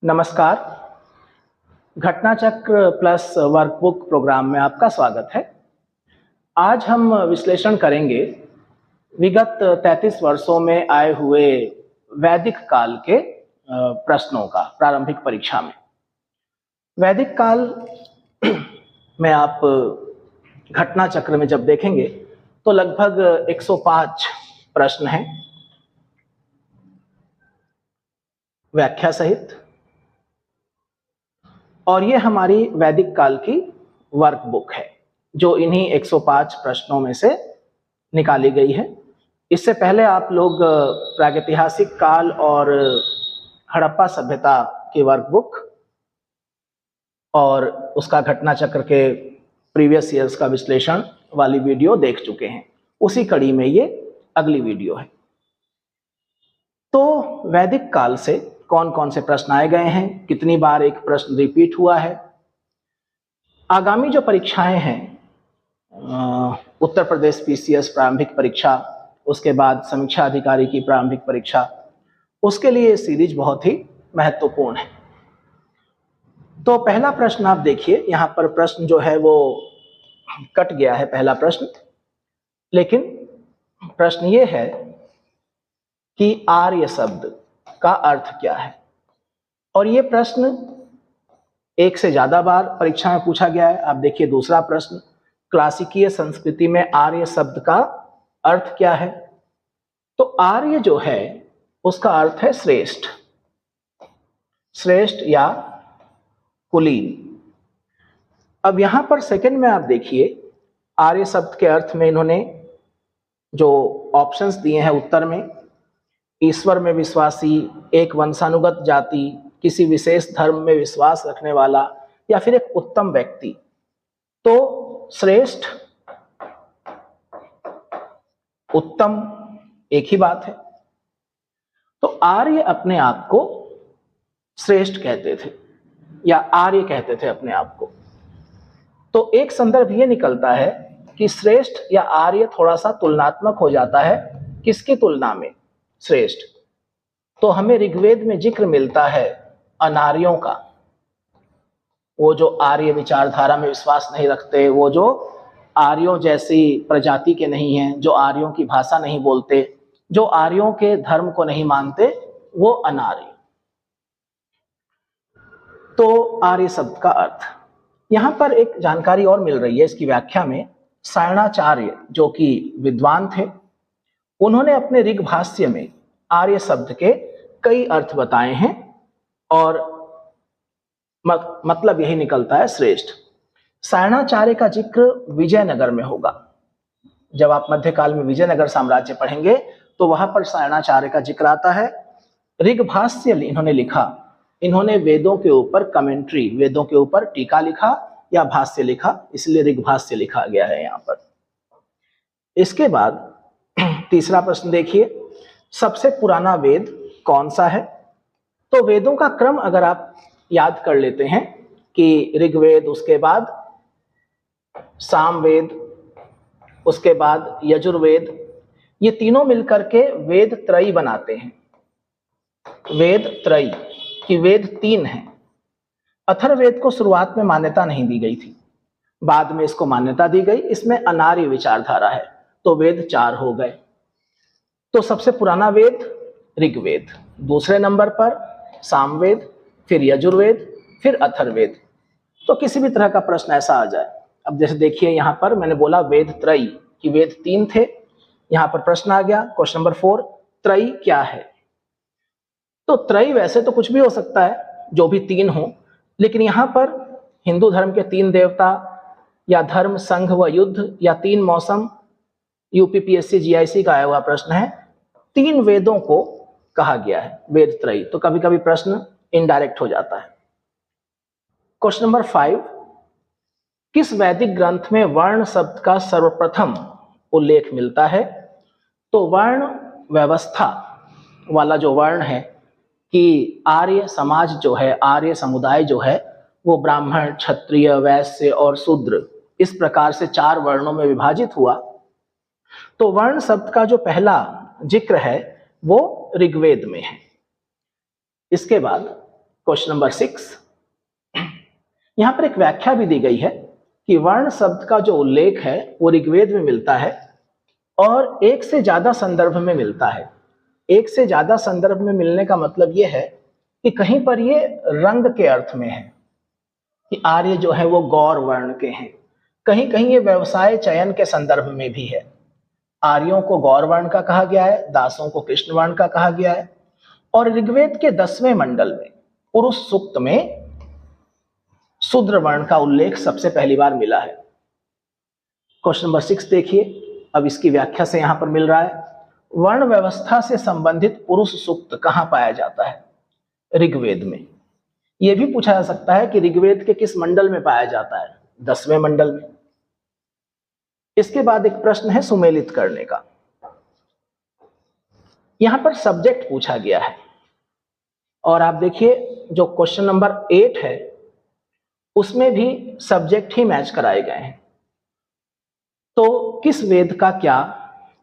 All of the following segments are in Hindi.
नमस्कार। घटना चक्र प्लस वर्कबुक प्रोग्राम में आपका स्वागत है। आज हम विश्लेषण करेंगे विगत 33 वर्षों में आए हुए वैदिक काल के प्रश्नों का प्रारंभिक परीक्षा में। वैदिक काल में आप घटना चक्र में जब देखेंगे तो लगभग 105 प्रश्न हैं व्याख्या सहित, और ये हमारी वैदिक काल की वर्कबुक है जो इन्हीं 105 प्रश्नों में से निकाली गई है। इससे पहले आप लोग प्रागैतिहासिक काल और हड़प्पा सभ्यता की वर्कबुक और उसका घटना चक्र के प्रीवियस ईयर्स का विश्लेषण वाली वीडियो देख चुके हैं। उसी कड़ी में ये अगली वीडियो है। तो वैदिक काल से कौन कौन से प्रश्न आए गए हैं, कितनी बार एक प्रश्न रिपीट हुआ है। आगामी जो परीक्षाएं हैं, उत्तर प्रदेश पीसीएस प्रारंभिक परीक्षा, उसके बाद समीक्षा अधिकारी की प्रारंभिक परीक्षा, उसके लिए सीरीज बहुत ही महत्वपूर्ण है। तो पहला प्रश्न आप देखिए, यहाँ पर प्रश्न जो है वो कट गया है पहला प्रश्न, लेकिन प्रश्न ये है कि आर्य शब्द का अर्थ क्या है। और ये प्रश्न एक से ज्यादा बार परीक्षा में पूछा गया है। आप देखिए दूसरा प्रश्न, क्लासिकीय संस्कृति में आर्य शब्द का अर्थ क्या है। तो आर्य जो है उसका अर्थ है श्रेष्ठ, श्रेष्ठ या कुलीन। अब यहां पर सेकंड में आप देखिए आर्य शब्द के अर्थ में इन्होंने जो ऑप्शंस दिए हैं उत्तर में, ईश्वर में विश्वासी, एक वंशानुगत जाति, किसी विशेष धर्म में विश्वास रखने वाला, या फिर एक उत्तम व्यक्ति। तो श्रेष्ठ, उत्तम एक ही बात है। तो आर्य अपने आप को श्रेष्ठ कहते थे या आर्य कहते थे अपने आप को। तो एक संदर्भ ये निकलता है कि श्रेष्ठ या आर्य थोड़ा सा तुलनात्मक हो जाता है। किसकी तुलना में श्रेष्ठ? तो हमें ऋग्वेद में जिक्र मिलता है अनार्यों का, वो जो आर्य विचारधारा में विश्वास नहीं रखते, वो जो आर्यों जैसी प्रजाति के नहीं हैं, जो आर्यों की भाषा नहीं बोलते, जो आर्यों के धर्म को नहीं मानते, वो अनार्य। तो आर्य शब्द का अर्थ, यहां पर एक जानकारी और मिल रही है इसकी व्याख्या में। सायणाचार्य जो कि विद्वान थे, उन्होंने अपने ऋग भाष्य में आर्य शब्द के कई अर्थ बताए हैं और मतलब यही निकलता है श्रेष्ठ। सायणाचार्य का जिक्र विजयनगर में होगा। जब आप मध्यकाल में विजयनगर साम्राज्य पढ़ेंगे तो वहां पर सायणाचार्य का जिक्र आता है। ऋग भाष्य इन्होंने लिखा, इन्होंने वेदों के ऊपर कमेंट्री, वेदों के ऊपर टीका लिखा या भाष्य लिखा, इसलिए ऋग भाष्य लिखा गया है यहाँ पर। इसके बाद तीसरा प्रश्न देखिए, सबसे पुराना वेद कौन सा है? तो वेदों का क्रम अगर आप याद कर लेते हैं कि ऋग्वेद, उसके बाद सामवेद, उसके बाद यजुर्वेद, ये तीनों मिलकर के वेद त्रयी बनाते हैं। वेद त्रयी कि वेद 3 हैं। अथर्ववेद को शुरुआत में मान्यता नहीं दी गई थी, बाद में इसको मान्यता दी गई। इसमें अनार्य विचारधारा है, तो वेद 4 हो गए। तो सबसे पुराना वेद ऋग्वेद, दूसरे नंबर पर सामवेद, फिर यजुर्वेद, फिर अथर्ववेद। तो किसी भी तरह का प्रश्न ऐसा आ जाए, अब जैसे देखिए यहाँ पर मैंने बोला वेद त्रयी कि वेद 3 थे, यहाँ पर प्रश्न आ गया क्वेश्चन नंबर 4, त्रयी क्या है? तो त्रयी वैसे तो कुछ भी हो सकता है, जो भी 3 हो, लेकिन यहाँ पर हिंदू धर्म के 3 देवता या धर्म, संघ व युद्ध या 3 मौसम, यूपीपीएससी जीआईसी का आया हुआ प्रश्न है, 3 वेदों को कहा गया है वेद त्रयी। तो कभी कभी प्रश्न इनडायरेक्ट हो जाता है। क्वेश्चन नंबर 5, किस वैदिक ग्रंथ में वर्ण शब्द का सर्वप्रथम उल्लेख मिलता है? तो वर्ण व्यवस्था वाला जो वर्ण है कि आर्य समाज जो है, आर्य समुदाय जो है, वो ब्राह्मण, क्षत्रिय, वैश्य और शूद्र, इस प्रकार से 4 वर्णों में विभाजित हुआ। तो वर्ण शब्द का जो पहला जिक्र है वो ऋग्वेद में है। इसके बाद क्वेश्चन नंबर 6, यहां पर एक व्याख्या भी दी गई है कि वर्ण शब्द का जो उल्लेख है वो ऋग्वेद में मिलता है और एक से ज्यादा संदर्भ में मिलता है। एक से ज्यादा संदर्भ में मिलने का मतलब यह है कि कहीं पर ये रंग के अर्थ में है कि आर्य जो है वो गौर वर्ण के हैं, कहीं कहीं ये व्यवसाय चयन के संदर्भ में भी है। आर्यों को गौर वर्ण का कहा गया है, दासों को कृष्ण वर्ण का कहा गया है। और ऋग्वेद के 10वें मंडल में पुरुष सूक्त में शूद्र वर्ण का उल्लेख सबसे पहली बार मिला है। क्वेश्चन नंबर 6 देखिए, अब इसकी व्याख्या से यहां पर मिल रहा है, वर्ण व्यवस्था से संबंधित पुरुष सूक्त कहां पाया जाता है? ऋग्वेद में। यह भी पूछा जा सकता है कि ऋग्वेद के किस मंडल में पाया जाता है? 10वें मंडल में। इसके बाद एक प्रश्न है सुमेलित करने का। यहां पर सब्जेक्ट पूछा गया है और आप देखिए जो क्वेश्चन नंबर 8 है उसमें भी सब्जेक्ट ही मैच कराए गए हैं। तो किस वेद का क्या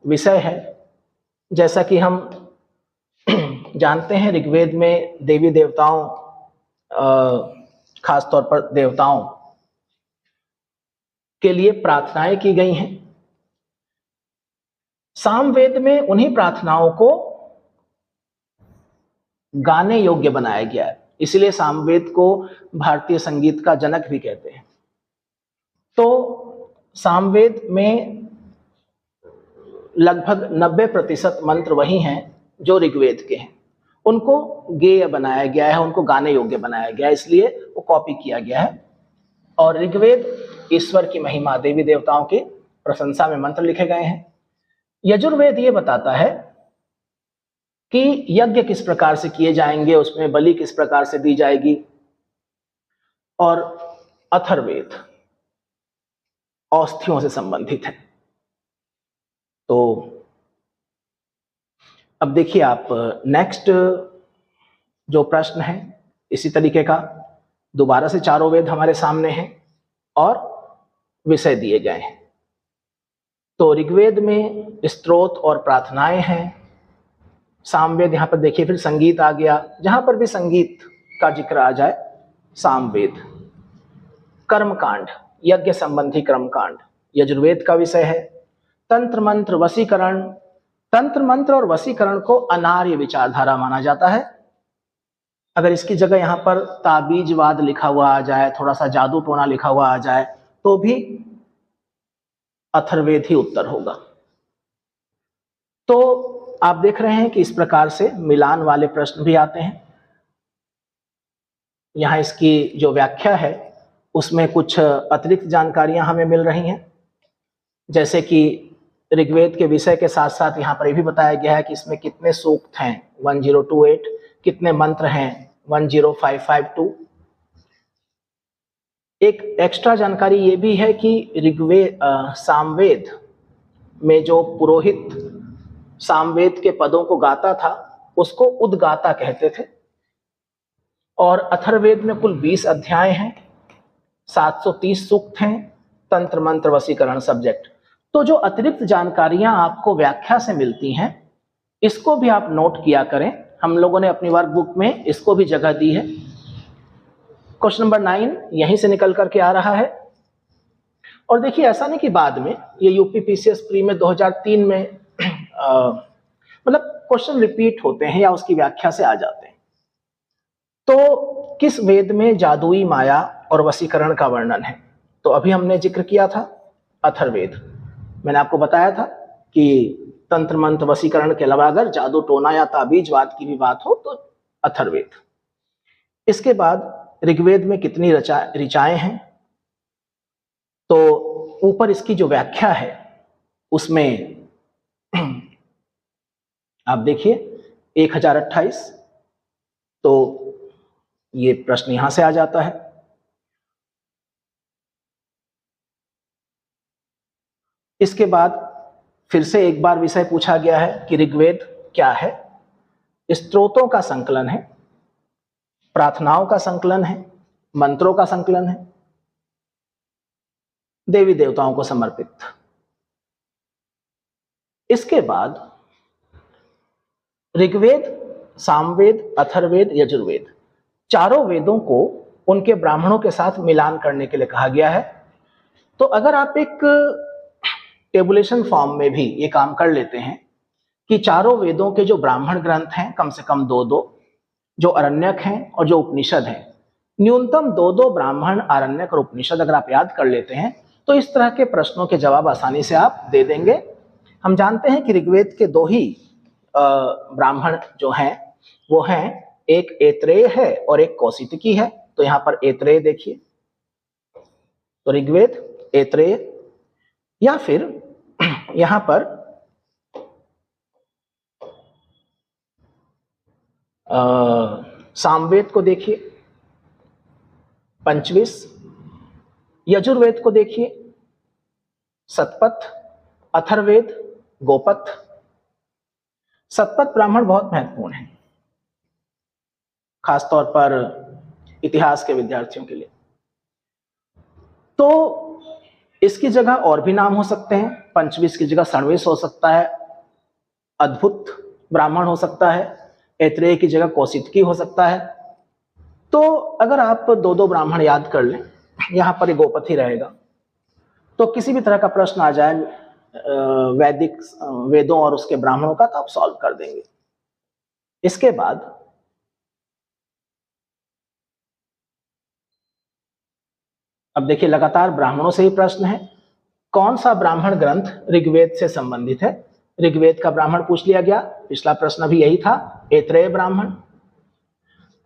विषय है? जैसा कि हम जानते हैं ऋग्वेद में देवी देवताओं, खासतौर पर देवताओं के लिए प्रार्थनाएं की गई हैं। सामवेद में उन्हीं प्रार्थनाओं को गाने योग्य बनाया गया है, इसलिए सामवेद को भारतीय संगीत का जनक भी कहते हैं। तो सामवेद में लगभग 90% मंत्र वही हैं जो ऋग्वेद के हैं, उनको गेय बनाया गया है, उनको गाने योग्य बनाया गया है, इसलिए वो कॉपी किया गया है। और ऋग्वेद ईश्वर की महिमा, देवी देवताओं की प्रशंसा में मंत्र लिखे गए हैं। यजुर्वेद ये बताता है कि यज्ञ किस प्रकार से किए जाएंगे, उसमें बलि किस प्रकार से दी जाएगी। और अथर्ववेद औषधियों से संबंधित है। तो अब देखिए आप नेक्स्ट जो प्रश्न है इसी तरीके का, दोबारा से चारों वेद हमारे सामने हैं और विषय दिए गए हैं। तो ऋग्वेद में स्तोत्र और प्रार्थनाएं हैं। सामवेद, यहां पर देखिए फिर संगीत आ गया, जहां पर भी संगीत का जिक्र आ जाए सामवेद। कर्मकांड, यज्ञ संबंधी कर्मकांड यजुर्वेद का विषय है। तंत्र मंत्र वशीकरण, तंत्र मंत्र और वशीकरण को अनार्य विचारधारा माना जाता है। अगर इसकी जगह यहां पर ताबीजवाद लिखा हुआ आ जाए, थोड़ा सा जादू टोना लिखा हुआ आ जाए तो भी अथर्ववेद ही उत्तर होगा। तो आप देख रहे हैं कि इस प्रकार से मिलान वाले प्रश्न भी आते हैं। यहां इसकी जो व्याख्या है उसमें कुछ अतिरिक्त जानकारियां हमें मिल रही हैं, जैसे कि ऋग्वेद के विषय के साथ साथ यहाँ पर यह भी बताया गया है कि इसमें कितने सूक्त हैं 1028, कितने मंत्र हैं 10552। एक एक्स्ट्रा जानकारी ये भी है कि ऋग्वेद सामवेद में जो पुरोहित सामवेद के पदों को गाता था उसको उद्गाता कहते थे। और अथर्ववेद में कुल 20 अध्याय हैं, 730 सूक्त हैं, तंत्र मंत्र वशीकरण सब्जेक्ट। तो जो अतिरिक्त जानकारियां आपको व्याख्या से मिलती हैं इसको भी आप नोट किया करें। हम लोगों ने अपनी वर्कबुक में इसको भी जगह दी है। क्वेश्चन नंबर 9 यहीं से निकल करके आ रहा है। और देखिए ऐसा नहीं कि बाद में ये यूपी पीसीएस प्री में 2003 में मतलब क्वेश्चन रिपीट होते हैं या उसकी व्याख्या से आ जाते हैं। तो किस वेद में जादुई माया और वशीकरण का वर्णन है? तो अभी हमने जिक्र किया था अथर्ववेद। मैंने आपको बताया था कि तंत्र मंत्र वशीकरण के अलावा अगर जादू टोना या ताबीजवाद की भी बात हो तो अथर्ववेद। इसके बाद ऋग्वेद में कितनी ऋचाएं हैं? तो ऊपर इसकी जो व्याख्या है उसमें आप देखिए 1028। तो ये प्रश्न यहां से आ जाता है। इसके बाद फिर से एक बार विषय पूछा गया है कि ऋग्वेद क्या है? स्तोत्रों का संकलन है, प्रार्थनाओं का संकलन है, मंत्रों का संकलन है, देवी देवताओं को समर्पित। इसके बाद ऋग्वेद, सामवेद, अथर्ववेद, यजुर्वेद चारों वेदों को उनके ब्राह्मणों के साथ मिलान करने के लिए कहा गया है। तो अगर आप एक टेबुलेशन फॉर्म में भी ये काम कर लेते हैं कि चारों वेदों के जो ब्राह्मण ग्रंथ हैं कम से कम दो दो, जो अरण्यक हैं और जो उपनिषद हैं, न्यूनतम दो दो ब्राह्मण, आरण्यक और उपनिषद अगर आप याद कर लेते हैं तो इस तरह के प्रश्नों के जवाब आसानी से आप दे देंगे। हम जानते हैं कि ऋग्वेद के दो ही ब्राह्मण जो हैं वो हैं, एक ऐत्रेय है और एक कौशितकी है। तो यहां पर ऐत्रेय देखिए, तो ऋग्वेद ऐत्रेय, या फिर यहां पर सामवेद को देखिए, पंचविश, यजुर्वेद को देखिए, सतपथ, अथर्ववेद, गोपथ। सतपथ ब्राह्मण बहुत महत्वपूर्ण है, खासतौर पर इतिहास के विद्यार्थियों के लिए। तो इसकी जगह और भी नाम हो सकते हैं। पंचविश की जगह षणविश हो सकता है, अद्भुत ब्राह्मण हो सकता है, ऐत्रेय की जगह कौशितकी हो सकता है। तो अगर आप दो दो ब्राह्मण याद कर लें, यहां पर गोपथ ही रहेगा, तो किसी भी तरह का प्रश्न आ जाए वैदिक वेदों और उसके ब्राह्मणों का, तो आप सॉल्व कर देंगे। इसके बाद अब देखिए, लगातार ब्राह्मणों से ही प्रश्न है। कौन सा ब्राह्मण ग्रंथ ऋग्वेद से संबंधित है? ऋग्वेद का ब्राह्मण पूछ लिया गया, पिछला प्रश्न भी यही था, ऐत्रेय ब्राह्मण।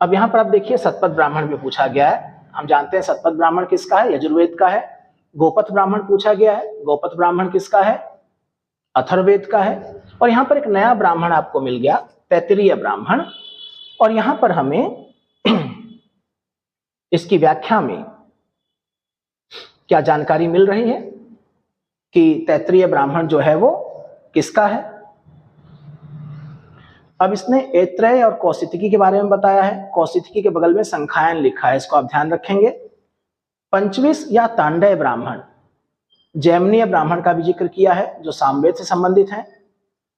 अब यहां पर आप देखिए सतपथ ब्राह्मण भी पूछा गया है। हम जानते हैं सतपथ ब्राह्मण किसका है? यजुर्वेद का है। गोपथ ब्राह्मण पूछा गया है, गोपथ ब्राह्मण किसका है? अथर्ववेद का है। और यहां पर एक नया ब्राह्मण आपको मिल गया, तैत्तिरीय ब्राह्मण। और यहां पर हमें इसकी व्याख्या में क्या जानकारी मिल रही है कि तैत्तिरीय ब्राह्मण जो है वो किसका है? अब इसने ऐत्रेय और कौशितकी के बारे में बताया है। कौशितकी के बगल में संख्यायन लिखा है, इसको आप ध्यान रखेंगे। पंचविश या तांडय ब्राह्मण, जैमिनीय ब्राह्मण का भी जिक्र किया है जो सामवेद से संबंधित है।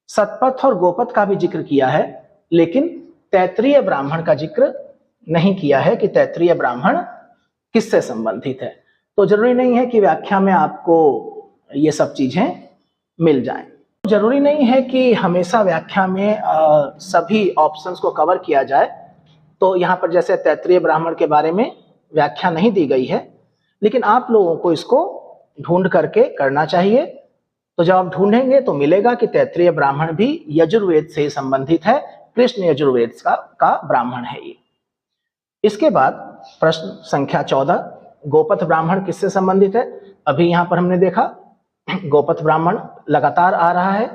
सतपथ और गोपथ का भी जिक्र किया है, लेकिन तैत्तिरीय ब्राह्मण का जिक्र नहीं किया है कि तैत्तिरीय ब्राह्मण किससे संबंधित है। तो जरूरी नहीं है कि व्याख्या में आपको ये सब चीजें मिल जाएं। जरूरी नहीं है कि हमेशा व्याख्या में सभी ऑप्शंस को कवर किया जाए। तो यहाँ पर जैसे तैत्तिरीय ब्राह्मण के बारे में व्याख्या नहीं दी गई है, लेकिन आप लोगों को इसको ढूंढ करके करना चाहिए। तो जब आप ढूंढेंगे तो मिलेगा कि तैत्तिरीय ब्राह्मण भी यजुर्वेद से संबंधित है, कृष्ण यजुर्वेद का ब्राह्मण है ये। इसके बाद प्रश्न संख्या 14, गोपथ ब्राह्मण किससे संबंधित है? अभी यहां पर हमने देखा गोपथ ब्राह्मण लगातार आ रहा है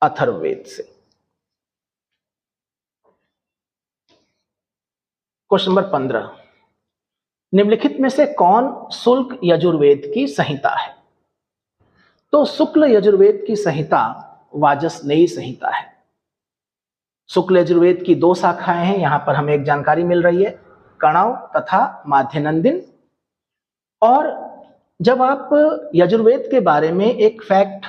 अथर्ववेद से। क्वेश्चन नंबर 15, निम्नलिखित में से कौन शुक्ल यजुर्वेद की संहिता है? तो शुक्ल यजुर्वेद की संहिता वाजसनेयी संहिता है। शुक्ल यजुर्वेद की दो शाखाएं हैं, यहां पर हमें एक जानकारी मिल रही है, कणव तथा माध्यनंदिन। और जब आप यजुर्वेद के बारे में एक फैक्ट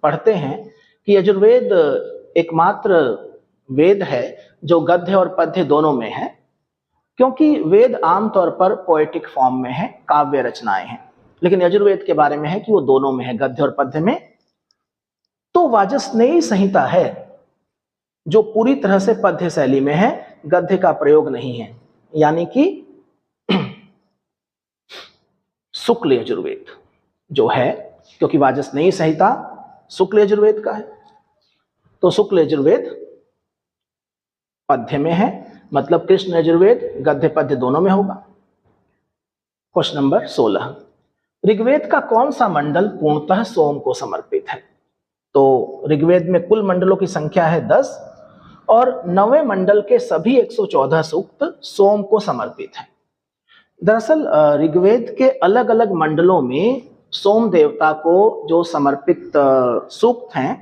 पढ़ते हैं कि यजुर्वेद एकमात्र वेद है जो गद्य और पद्य दोनों में है, क्योंकि वेद आमतौर पर पोएटिक फॉर्म में है, काव्य रचनाएं हैं, लेकिन यजुर्वेद के बारे में है कि वो दोनों में है, गद्य और पद्य में। तो वाजसनेयी संहिता है जो पूरी तरह से पद्य शैली में है, गद्य का प्रयोग नहीं है, यानी कि शुक्ल यजुर्वेद जो है, क्योंकि वाजसनेयी संहिता शुक्ल यजुर्वेद का है, तो शुक्ल यजुर्वेद पद्य में है, मतलब कृष्ण यजुर्वेद गद्य पद्य दोनों में होगा। क्वेश्चन नंबर 16, ऋग्वेद का कौन सा मंडल पूर्णतः सोम को समर्पित है? तो ऋग्वेद में कुल मंडलों की संख्या है 10 और 9वें मंडल के सभी 114 सूक्त सोम को समर्पित है। दरअसल ऋग्वेद के अलग अलग मंडलों में सोम देवता को जो समर्पित सूक्त हैं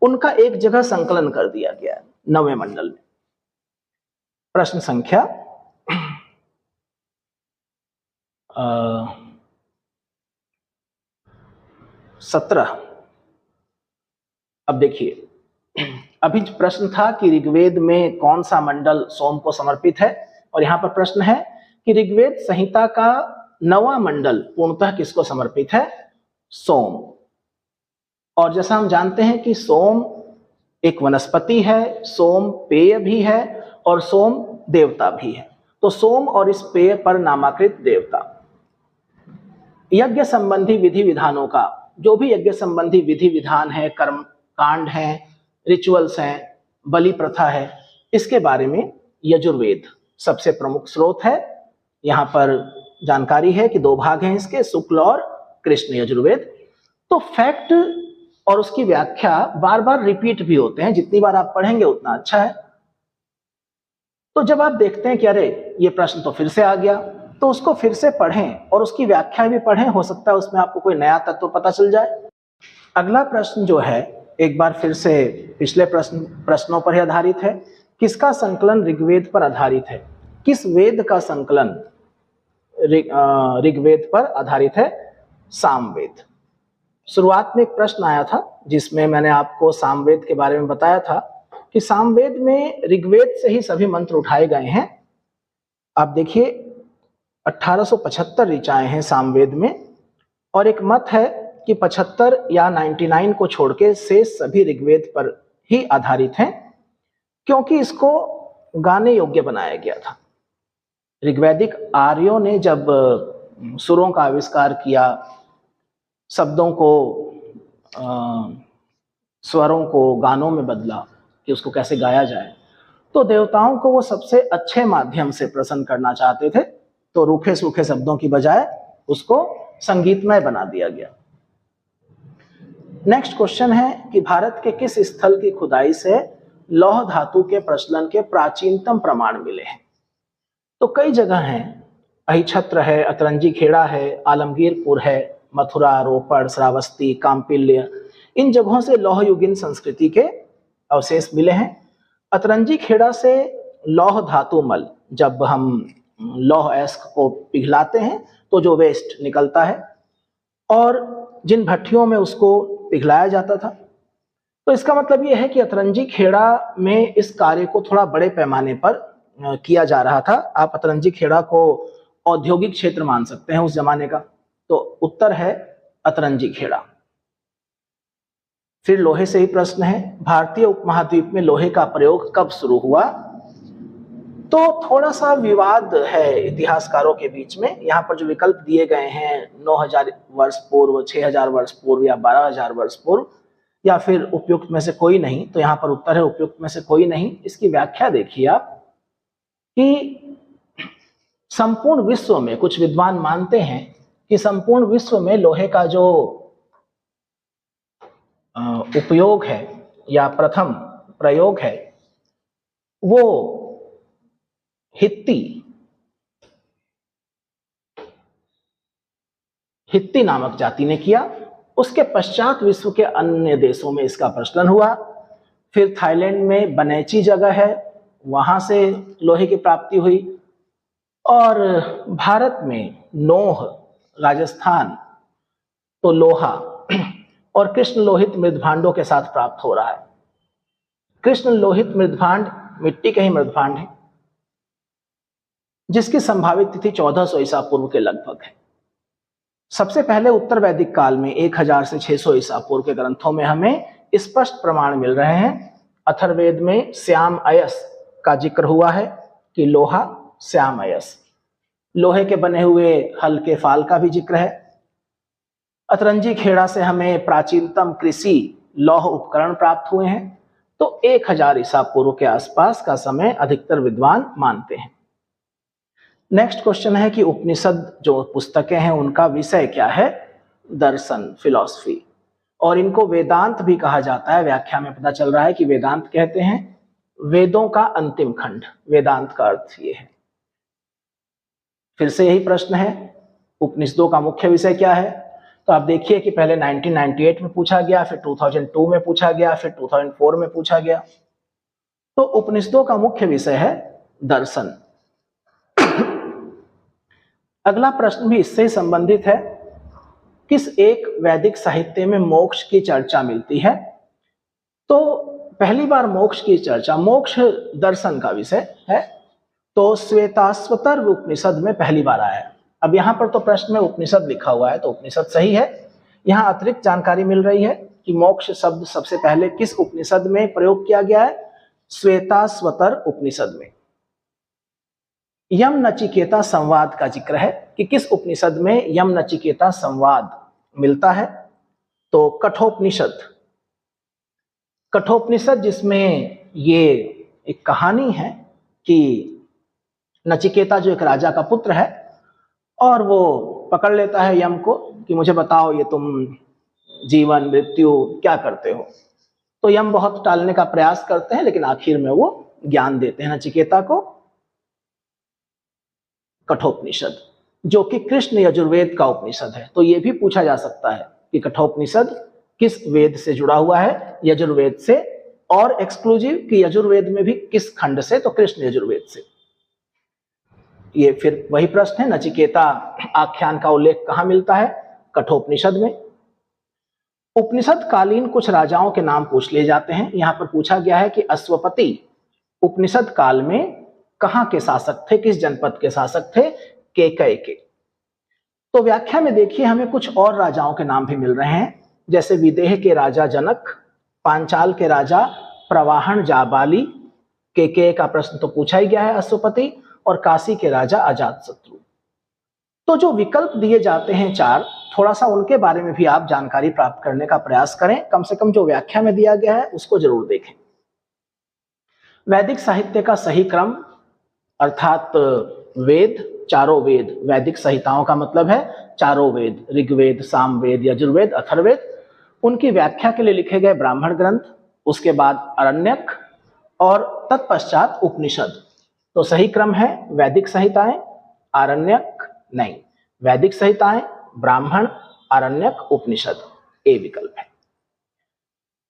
उनका एक जगह संकलन कर दिया गया है 9वें मंडल में। प्रश्न संख्या 17, अब देखिए अभी प्रश्न था कि ऋग्वेद में कौन सा मंडल सोम को समर्पित है, और यहाँ पर प्रश्न है कि ऋग्वेद संहिता का 9वां मंडल पूर्णतः किसको समर्पित है? सोम। और जैसा हम जानते हैं कि सोम एक वनस्पति है, सोम पेय भी है और सोम देवता भी है। तो सोम और इस पेय पर नामाकृत देवता। यज्ञ संबंधी विधि विधानों का, जो भी यज्ञ संबंधी विधि विधान है, कर्म कांड है, रिचुअल्स हैं, बलि प्रथा है, इसके बारे में यजुर्वेद सबसे प्रमुख स्रोत है। यहाँ पर जानकारी है कि 2 भाग हैं इसके, शुक्ल और कृष्ण यजुर्वेद। तो फैक्ट और उसकी व्याख्या बार बार रिपीट भी होते हैं, जितनी बार आप पढ़ेंगे उतना अच्छा है। तो जब आप देखते हैं कि अरे ये प्रश्न तो फिर से आ गया, तो उसको फिर से पढ़ें और उसकी व्याख्या भी पढ़ें, हो सकता है उसमें आपको कोई नया तत्व पता चल जाए। अगला प्रश्न जो है एक बार फिर से पिछले प्रश्नों पर ही आधारित है। किसका संकलन ऋग्वेद पर आधारित है? किस वेद का संकलन ऋग्वेद पर आधारित है? सामवेद। शुरुआत में एक प्रश्न आया था जिसमें मैंने आपको सामवेद के बारे में बताया था कि सामवेद में ऋग्वेद से ही सभी मंत्र उठाए गए हैं। आप देखिए 1875 ऋचाएं हैं सामवेद में, और एक मत है कि 75 या 99 को छोड़ के शेष सभी ऋग्वेद पर ही आधारित हैं, क्योंकि इसको गाने योग्य बनाया गया था। ऋग्वैदिक आर्यों ने जब सुरों का आविष्कार किया, शब्दों को स्वरों को गानों में बदला कि उसको कैसे गाया जाए, तो देवताओं को वो सबसे अच्छे माध्यम से प्रसन्न करना चाहते थे, तो रूखे सूखे शब्दों की बजाय उसको संगीतमय बना दिया गया। नेक्स्ट क्वेश्चन है कि भारत के किस स्थल की खुदाई से लौह धातु के प्रचलन के प्राचीनतम प्रमाण मिले हैं? तो कई जगह हैं, अहिछत्र है, अतरंजी खेड़ा है, आलमगीरपुर है, मथुरा, रोपड़, श्रावस्ती, काम्पिल्य, इन जगहों से लौह युगीन संस्कृति के अवशेष मिले हैं। अतरंजी खेड़ा से लौह धातु मल, जब हम लौह अयस्क को पिघलाते हैं तो जो वेस्ट निकलता है, और जिन भट्टियों में उसको पिघलाया जाता था, तो इसका मतलब यह है कि अतरंजी खेड़ा में इस कार्य को थोड़ा बड़े पैमाने पर किया जा रहा था। आप अतरंजी खेड़ा को औद्योगिक क्षेत्र मान सकते हैं उस जमाने का। तो उत्तर है अतरंजी खेड़ा। फिर लोहे से ही प्रश्न है, भारतीय उपमहाद्वीप में लोहे का प्रयोग कब शुरू हुआ? तो थोड़ा सा विवाद है इतिहासकारों के बीच में। यहाँ पर जो विकल्प दिए गए हैं 9000 वर्ष पूर्व, 6000 वर्ष पूर्व या 12000 वर्ष पूर्व, या फिर उपयुक्त में से कोई नहीं, तो यहाँ पर उत्तर है उपयुक्त में से कोई नहीं। इसकी व्याख्या देखिए आप कि संपूर्ण विश्व में कुछ विद्वान मानते हैं कि संपूर्ण विश्व में लोहे का जो उपयोग है या प्रथम प्रयोग है वो हित्ती नामक जाति ने किया। उसके पश्चात विश्व के अन्य देशों में इसका प्रचलन हुआ। फिर थाईलैंड में बनेची जगह है, वहां से लोहे की प्राप्ति हुई, और भारत में नोह, राजस्थान, तो लोहा और कृष्ण लोहित मृदभांडों के साथ प्राप्त हो रहा है। कृष्ण लोहित मृदभांड मिट्टी के ही मृदभांड है, जिसकी संभावित तिथि 1400 ईसा पूर्व के लगभग है। सबसे पहले उत्तर वैदिक काल में 1000 से 600 ईसा पूर्व के ग्रंथों में हमें स्पष्ट प्रमाण मिल रहे हैं। अथर्ववेद में श्याम अयस का जिक्र हुआ है कि लोहा श्याम अयस। लोहे के बने हुए हल के फाल का भी जिक्र है। अतरंजी खेड़ा से हमें प्राचीनतम कृषि लौह उपकरण प्राप्त हुए हैं। तो 1000 ईसा पूर्व के आसपास का समय अधिकतर विद्वान मानते हैं। नेक्स्ट क्वेश्चन है कि उपनिषद जो पुस्तकें हैं उनका विषय क्या है? दर्शन, फिलॉसफी, और इनको वेदांत भी कहा जाता है। व्याख्या में पता चल रहा है कि वेदांत कहते हैं वेदों का अंतिम खंड। वेदांत का अर्थ ये है। फिर से यही प्रश्न है, उपनिषदों का मुख्य विषय क्या है? तो आप देखिए कि पहले 1998 में पूछा गया, फिर 2002 में पूछा गया, फिर 2004 में पूछा गया। तो उपनिषदों का मुख्य विषय है दर्शन। अगला प्रश्न भी इससे ही संबंधित है। किस एक वैदिक साहित्य में मोक्ष की चर्चा मिलती है? तो पहली बार मोक्ष की चर्चा, मोक्ष दर्शन का विषय है, तो श्वेताश्वतर उपनिषद में पहली बार आया है। अब यहाँ पर तो प्रश्न में उपनिषद लिखा हुआ है, तो उपनिषद सही है। यहाँ अतिरिक्त जानकारी मिल रही है कि मोक्ष शब्द सबसे पहले किस उपनिषद में प्रयोग किया गया है? श्वेताश्वतर उपनिषद में। यम नचिकेता संवाद का जिक्र है कि किस उपनिषद में यम नचिकेता संवाद मिलता है? तो कठोपनिषद। कठोपनिषद जिसमें ये एक कहानी है कि नचिकेता जो एक राजा का पुत्र है और वो पकड़ लेता है यम को कि मुझे बताओ ये तुम जीवन मृत्यु क्या करते हो। तो यम बहुत टालने का प्रयास करते हैं, लेकिन आखिर में वो ज्ञान देते हैं नचिकेता को। कठोपनिषद जो कि कृष्ण यजुर्वेद का उपनिषद है, तो ये भी पूछा जा सकता है कि कठोपनिषद किस वेद से जुड़ा हुआ है? यजुर्वेद से, और एक्सक्लूसिव कि यजुर्वेद में भी किस खंड से? तो कृष्ण यजुर्वेद से। ये फिर वही प्रश्न है, नचिकेता आख्यान का उल्लेख कहाँ मिलता है? कठोपनिषद में। उपनिषद कालीन कुछ राजाओं के नाम पूछ लिए जाते हैं। यहाँ पर पूछा गया है कि अश्वपति उपनिषद काल में कहाँ के शासक थे, किस जनपद के शासक थे? केकय के। तो व्याख्या में देखिए हमें कुछ और राजाओं के नाम भी मिल रहे हैं, जैसे विदेह के राजा जनक, पांचाल के राजा प्रवाहन जाबाली, केकय का प्रश्न तो पूछा ही गया है अश्वपति, और काशी के राजा अजातशत्रु। तो जो विकल्प दिए जाते हैं चार, थोड़ा सा उनके बारे में भी आप जानकारी प्राप्त करने का प्रयास करें। कम से कम जो व्याख्या में दिया गया है उसको जरूर देखें। वैदिक साहित्य का सही क्रम अर्थात वेद, चारों वेद, वैदिक संहिताओं का मतलब है चारों वेद, ऋग्वेद, सामवेद, यजुर्वेद, अथर्ववेद, उनकी व्याख्या के लिए लिखे गए ब्राह्मण ग्रंथ, उसके बाद अरण्यक और तत्पश्चात उपनिषद। तो सही क्रम है वैदिक संहिताएं, आरण्यक नहीं, वैदिक संहिताएं, ब्राह्मण, आरण्यक, उपनिषद, ए विकल्प है।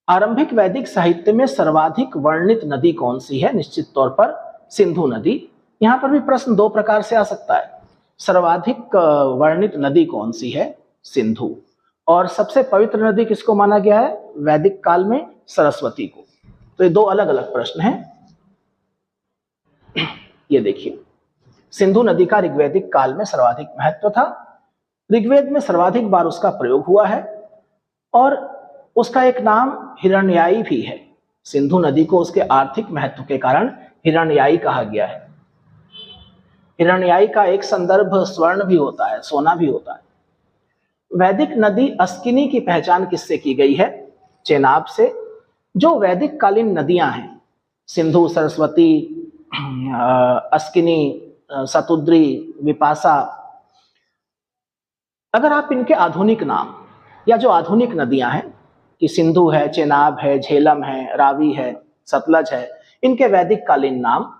आरंभिक वैदिक साहित्य में सर्वाधिक वर्णित नदी कौन सी है? निश्चित तौर पर सिंधु नदी। यहां पर भी प्रश्न दो प्रकार से आ सकता है। सर्वाधिक वर्णित नदी कौन सी है? सिंधु। और सबसे पवित्र नदी किसको माना गया है वैदिक काल में? सरस्वती को। तो ये दो अलग अलग प्रश्न हैं। ये देखिए, सिंधु नदी का ऋग्वैदिक काल में सर्वाधिक महत्व था। ऋग्वेद में सर्वाधिक बार उसका प्रयोग हुआ है और उसका एक नाम हिरण्याई भी है। सिंधु नदी को उसके आर्थिक महत्व के कारण हिरण्याई कहा गया है। हिरण्याई का एक संदर्भ स्वर्ण भी होता है, सोना भी होता है। वैदिक नदी अस्किनी की पहचान किससे की गई है? चेनाब से। जो वैदिक कालीन नदियां हैं, सिंधु, सरस्वती, अस्किनी, सतुद्री, विपासा, अगर आप इनके आधुनिक नाम या जो आधुनिक नदियां हैं कि सिंधु है, चेनाब है, झेलम है, रावी है, सतलज है, इनके वैदिक कालीन नाम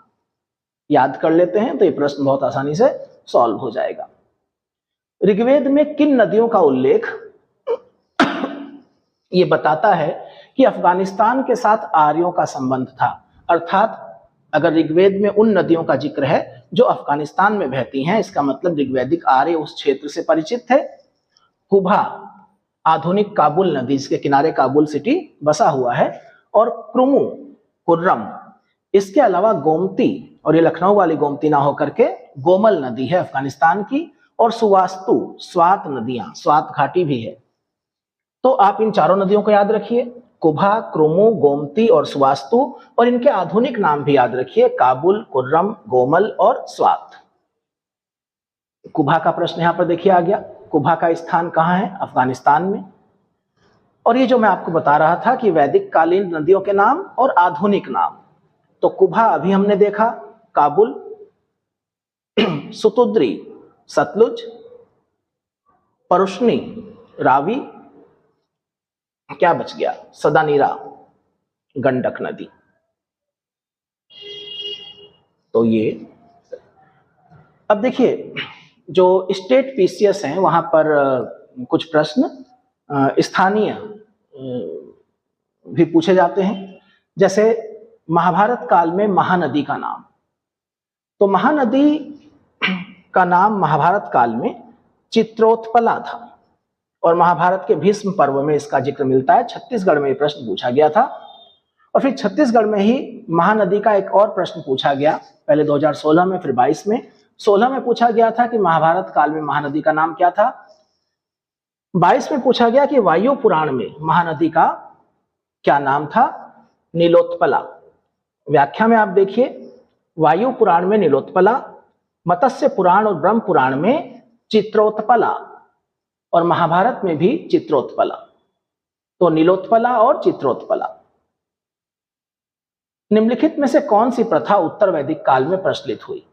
याद कर लेते हैं तो ये प्रश्न बहुत आसानी से सॉल्व हो जाएगा। ऋग्वेद में किन नदियों का उल्लेख ये बताता है कि अफगानिस्तान के साथ आर्यों का संबंध था। अर्थात अगर ऋग्वेद में उन नदियों का जिक्र है जो अफगानिस्तान में बहती हैं, इसका मतलब ऋग्वैदिक आर्य उस क्षेत्र से परिचित थे। कुभा आधुनिक काबुल नदी, इसके किनारे काबुल सिटी बसा हुआ है, और क्रुमु, कुर्रम, इसके अलावा गोमती, और ये लखनऊ वाली गोमती ना होकर के गोमल नदी है अफगानिस्तान की, और सुवास्तु, स्वात नदियां, स्वात घाटी भी है। तो आप इन चारों नदियों को याद रखिए, कुभा, क्रुमु, गोमती और सुवास्तु, और इनके आधुनिक नाम भी याद रखिए, काबुल, कुर्रम, गोमल और स्वात। कुभा का प्रश्न यहां पर देखिए आ गया। कुभा का स्थान कहां है? अफगानिस्तान में। और ये जो मैं आपको बता रहा था कि वैदिक कालीन नदियों के नाम और आधुनिक नाम, तो कुभा अभी हमने देखा, काबुल, सुतुद्री, सतलुज, परुष्णी, रावी, क्या बच गया? सदानीरा, गंडक नदी। तो ये अब देखिए जो स्टेट पीसीएस हैं वहां पर कुछ प्रश्न स्थानीय भी पूछे जाते हैं। जैसे महाभारत काल में महानदी का नाम, तो महानदी का नाम महाभारत काल में चित्रोत्पला था, और महाभारत के भीष्म पर्व में इसका जिक्र मिलता है। छत्तीसगढ़ में प्रश्न पूछा गया था। और फिर छत्तीसगढ़ में ही महानदी का एक और प्रश्न पूछा गया, पहले 2016 में, फिर 22 में। 16 में पूछा गया था कि महाभारत काल में महानदी का नाम क्या था। 22 में पूछा गया कि वायु पुराण में महानदी का क्या नाम था, नीलोत्पला। व्याख्या में आप देखिए, वायु पुराण में नीलोत्पला, मत्स्य पुराण और ब्रह्म पुराण में चित्रोत्पला, और महाभारत में भी चित्रोत्पला। तो नीलोत्पला और चित्रोत्पला। निम्नलिखित में से कौन सी प्रथा उत्तर वैदिक काल में प्रचलित हुई?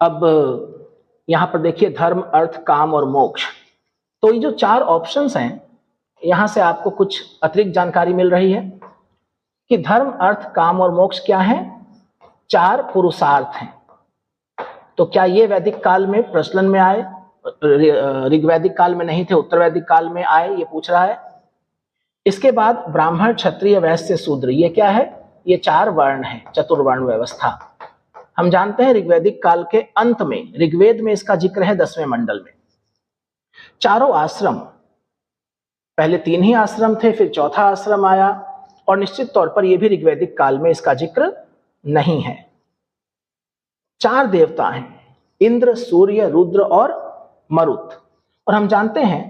अब यहां पर देखिए, धर्म, अर्थ, काम और मोक्ष। तो ये जो 4 ऑप्शंस हैं, यहां से आपको कुछ अतिरिक्त जानकारी मिल रही है कि धर्म, अर्थ, काम और मोक्ष क्या है? 4 पुरुषार्थ हैं। तो क्या ये वैदिक काल में प्रचलन में आए? ऋग्वैदिक काल में नहीं थे, उत्तर वैदिक काल में आए, ये पूछ रहा है। इसके बाद ब्राह्मण, क्षत्रिय, वैश्य, शूद्र, ये क्या है? ये 4 वर्ण हैं, चतुर्वर्ण व्यवस्था। हम जानते हैं ऋग्वैदिक काल के अंत में, ऋग्वेद में इसका जिक्र है 10वें मंडल में। 4 आश्रम, पहले 3 ही आश्रम थे, फिर 4था आश्रम आया, और निश्चित तौर पर यह भी ऋग्वैदिक काल में इसका जिक्र नहीं है। 4 देवता हैं, इंद्र, सूर्य, रुद्र और मरुत। और हम जानते हैं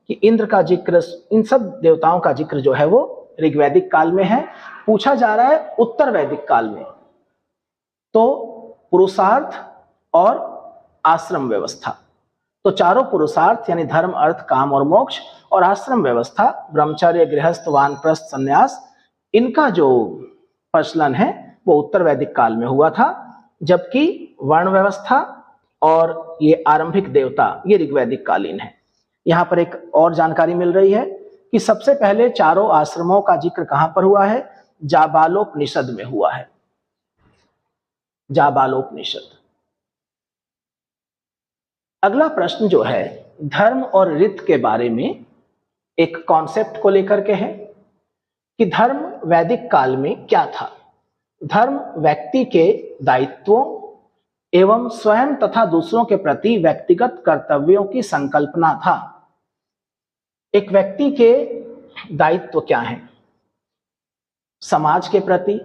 कि इंद्र का जिक्र, इन सब देवताओं का जिक्र जो है वो ऋग्वैदिक काल में है। पूछा जा रहा है उत्तर वैदिक काल में, तो पुरुषार्थ और आश्रम व्यवस्था। तो 4 पुरुषार्थ यानी धर्म, अर्थ, काम और मोक्ष, और आश्रम व्यवस्था, ब्रह्मचर्य, गृहस्थ, वानप्रस्थ, संन्यास, इनका जो प्रचलन है वो उत्तर वैदिक काल में हुआ था, जबकि वर्ण व्यवस्था और ये आरंभिक देवता ये ऋग्वैदिक कालीन है। यहाँ पर एक और जानकारी मिल रही है कि सबसे पहले 4 आश्रमों का जिक्र कहां पर हुआ है? जाबालोपनिषद में हुआ है। जाबालोपनिषद। अगला प्रश्न जो है धर्म और रीत के बारे में एक कॉन्सेप्ट को लेकर के है कि धर्म वैदिक काल में क्या था। धर्म व्यक्ति के दायित्वों एवं स्वयं तथा दूसरों के प्रति व्यक्तिगत कर्तव्यों की संकल्पना था। एक व्यक्ति के दायित्व क्या हैं? समाज के प्रति,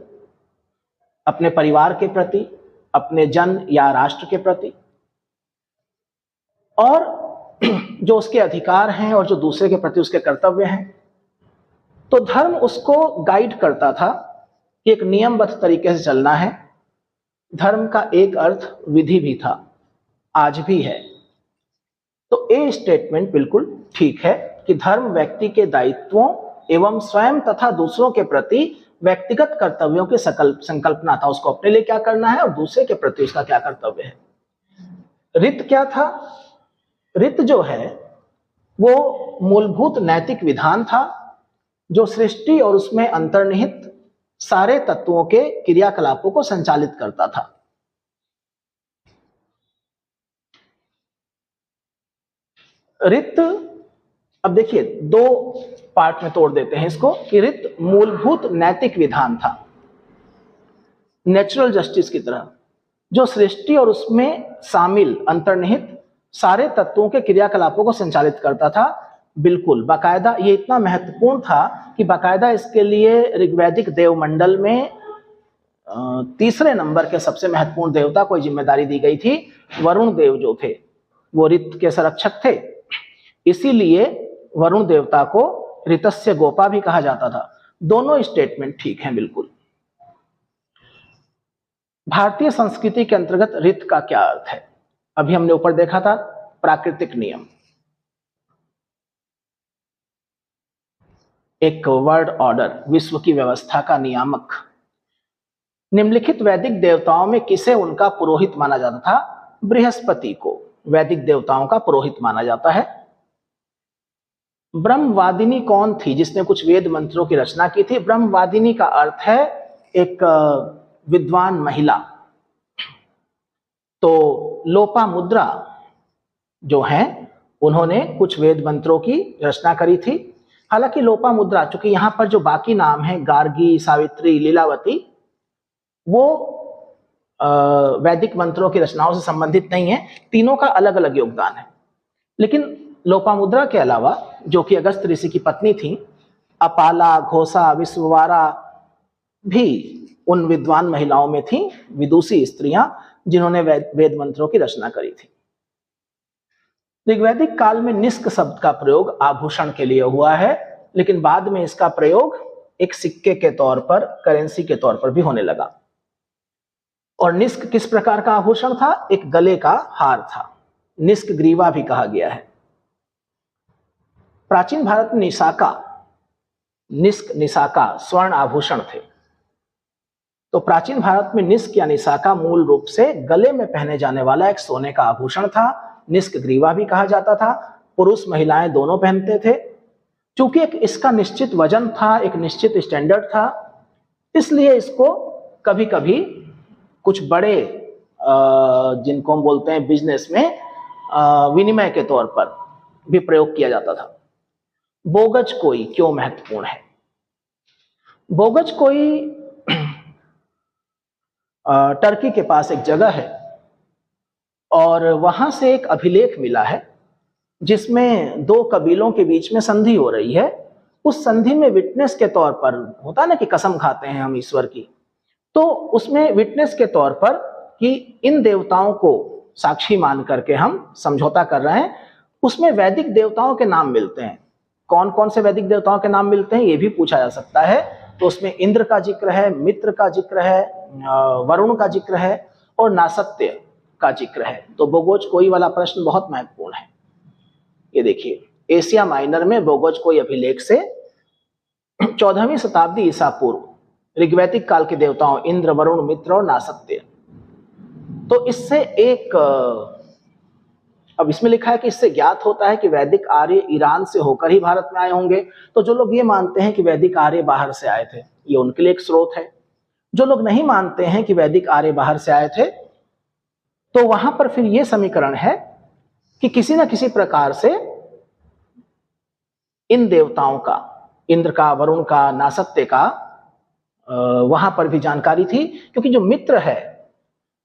अपने परिवार के प्रति, अपने जन या राष्ट्र के प्रति, और जो उसके अधिकार हैं और जो दूसरे के प्रति उसके कर्तव्य हैं। तो धर्म उसको गाइड करता था कि एक नियमबद्ध तरीके से चलना है। धर्म का एक अर्थ विधि भी था, आज भी है। तो ये स्टेटमेंट बिल्कुल ठीक है कि धर्म व्यक्ति के दायित्वों एवं स्वयं तथा दूसरों के प्रति व्यक्तिगत कर्तव्यों की संकल्पना था। उसको अपने लिए क्या करना है और दूसरे के प्रति उसका क्या कर्तव्य है। रीत क्या था? रीत जो है वो मूलभूत नैतिक विधान था जो सृष्टि और उसमें अंतर्निहित सारे तत्वों के क्रियाकलापों को संचालित करता था। रीत, अब देखिए 2 पार्ट में तोड़ देते हैं इसको कि रीत मूलभूत नैतिक विधान था, नेचुरल जस्टिस की तरह, जो सृष्टि और उसमें शामिल अंतर्निहित सारे तत्वों के क्रियाकलापों को संचालित करता था। बिल्कुल बाकायदा ये इतना महत्वपूर्ण था कि बाकायदा इसके लिए ऋग्वैदिक देवमंडल में 3रे नंबर के सबसे महत्वपूर्ण देवता को जिम्मेदारी दी गई थी। वरुण देव जो थे वो रीत के संरक्षक थे, इसीलिए वरुण देवता को ऋतस्य गोपा भी कहा जाता था। दोनों स्टेटमेंट ठीक हैं बिल्कुल। भारतीय संस्कृति के अंतर्गत रीत का क्या अर्थ है? अभी हमने ऊपर देखा था प्राकृतिक नियम, एक वर्ड ऑर्डर, विश्व की व्यवस्था का नियामक। निम्नलिखित वैदिक देवताओं में किसे उनका पुरोहित माना जाता था? बृहस्पति को वैदिक देवताओं का पुरोहित माना जाता है। ब्रह्मवादिनी कौन थी जिसने कुछ वेद मंत्रों की रचना की थी? ब्रह्मवादिनी का अर्थ है एक विद्वान महिला। तो लोपामुद्रा जो हैं उन्होंने कुछ वेद मंत्रों की रचना करी थी। हालांकि लोपामुद्रा, चूंकि यहां पर जो बाकी नाम है गार्गी, सावित्री, लीलावती, वो वैदिक मंत्रों की रचनाओं से संबंधित नहीं है। तीनों का अलग अलग योगदान है। लेकिन लोपामुद्रा के अलावा, जो कि अगस्त ऋषि की पत्नी थी, अपाला, घोषा, विश्ववारा भी उन विद्वान महिलाओं में थी, विदुषी स्त्रियां जिन्होंने वेद मंत्रों की रचना करी थी। ऋग्वैदिक काल में निष्क शब्द का प्रयोग आभूषण के लिए हुआ है, लेकिन बाद में इसका प्रयोग एक सिक्के के तौर पर, करेंसी के तौर पर भी होने लगा। और निष्क किस प्रकार का आभूषण था? एक गले का हार था, निष्क ग्रीवा भी कहा गया है। प्राचीन भारत में निष्क, निशाका स्वर्ण आभूषण थे। तो प्राचीन भारत में निष्क या निशाका मूल रूप से गले में पहने जाने वाला एक सोने का आभूषण था। निष्क ग्रीवा भी कहा जाता था। पुरुष महिलाएं दोनों पहनते थे। चूंकि एक इसका निश्चित वजन था, एक निश्चित स्टैंडर्ड था, इसलिए इसको कभी कभी कुछ बड़े जिनको हम बोलते हैं बिजनेस में विनिमय के तौर पर भी प्रयोग किया जाता था। बोगज कोई क्यों महत्वपूर्ण है? बोगज कोई टर्की के पास एक जगह है और वहां से एक अभिलेख मिला है जिसमें दो कबीलों के बीच में संधि हो रही है। उस संधि में विटनेस के तौर पर, होता है ना कि कसम खाते हैं हम ईश्वर की, तो उसमें विटनेस के तौर पर कि इन देवताओं को साक्षी मान करके हम समझौता कर रहे हैं, उसमें वैदिक देवताओं के नाम मिलते हैं। कौन कौन से वैदिक देवताओं के नाम मिलते हैं ये भी पूछा जा सकता है। तो उसमें इंद्र का जिक्र है, मित्र का जिक्र है, वरुण का जिक्र है और नासत्य का जिक्र है। तो बोगोज कोई वाला प्रश्न बहुत महत्वपूर्ण है। ये देखिए, एशिया माइनर में बोगोज कोई अभिलेख से 14वीं शताब्दी ईसा पूर्व ऋग्वैदिक काल के देवताओं इंद्र, वरुण, मित्र और नासत्य। तो इससे एक, अब इसमें लिखा है कि इससे ज्ञात होता है कि वैदिक आर्य ईरान से होकर ही भारत में आए होंगे। तो जो लोग ये मानते हैं कि वैदिक आर्य बाहर से आए थे, ये उनके लिए एक स्रोत है। जो लोग नहीं मानते हैं कि वैदिक आर्य बाहर से आए थे, तो वहां पर फिर ये समीकरण है कि किसी न किसी प्रकार से इन देवताओं का, इंद्र का, वरुण का, नासत्य का, वहां पर भी जानकारी थी। क्योंकि जो मित्र है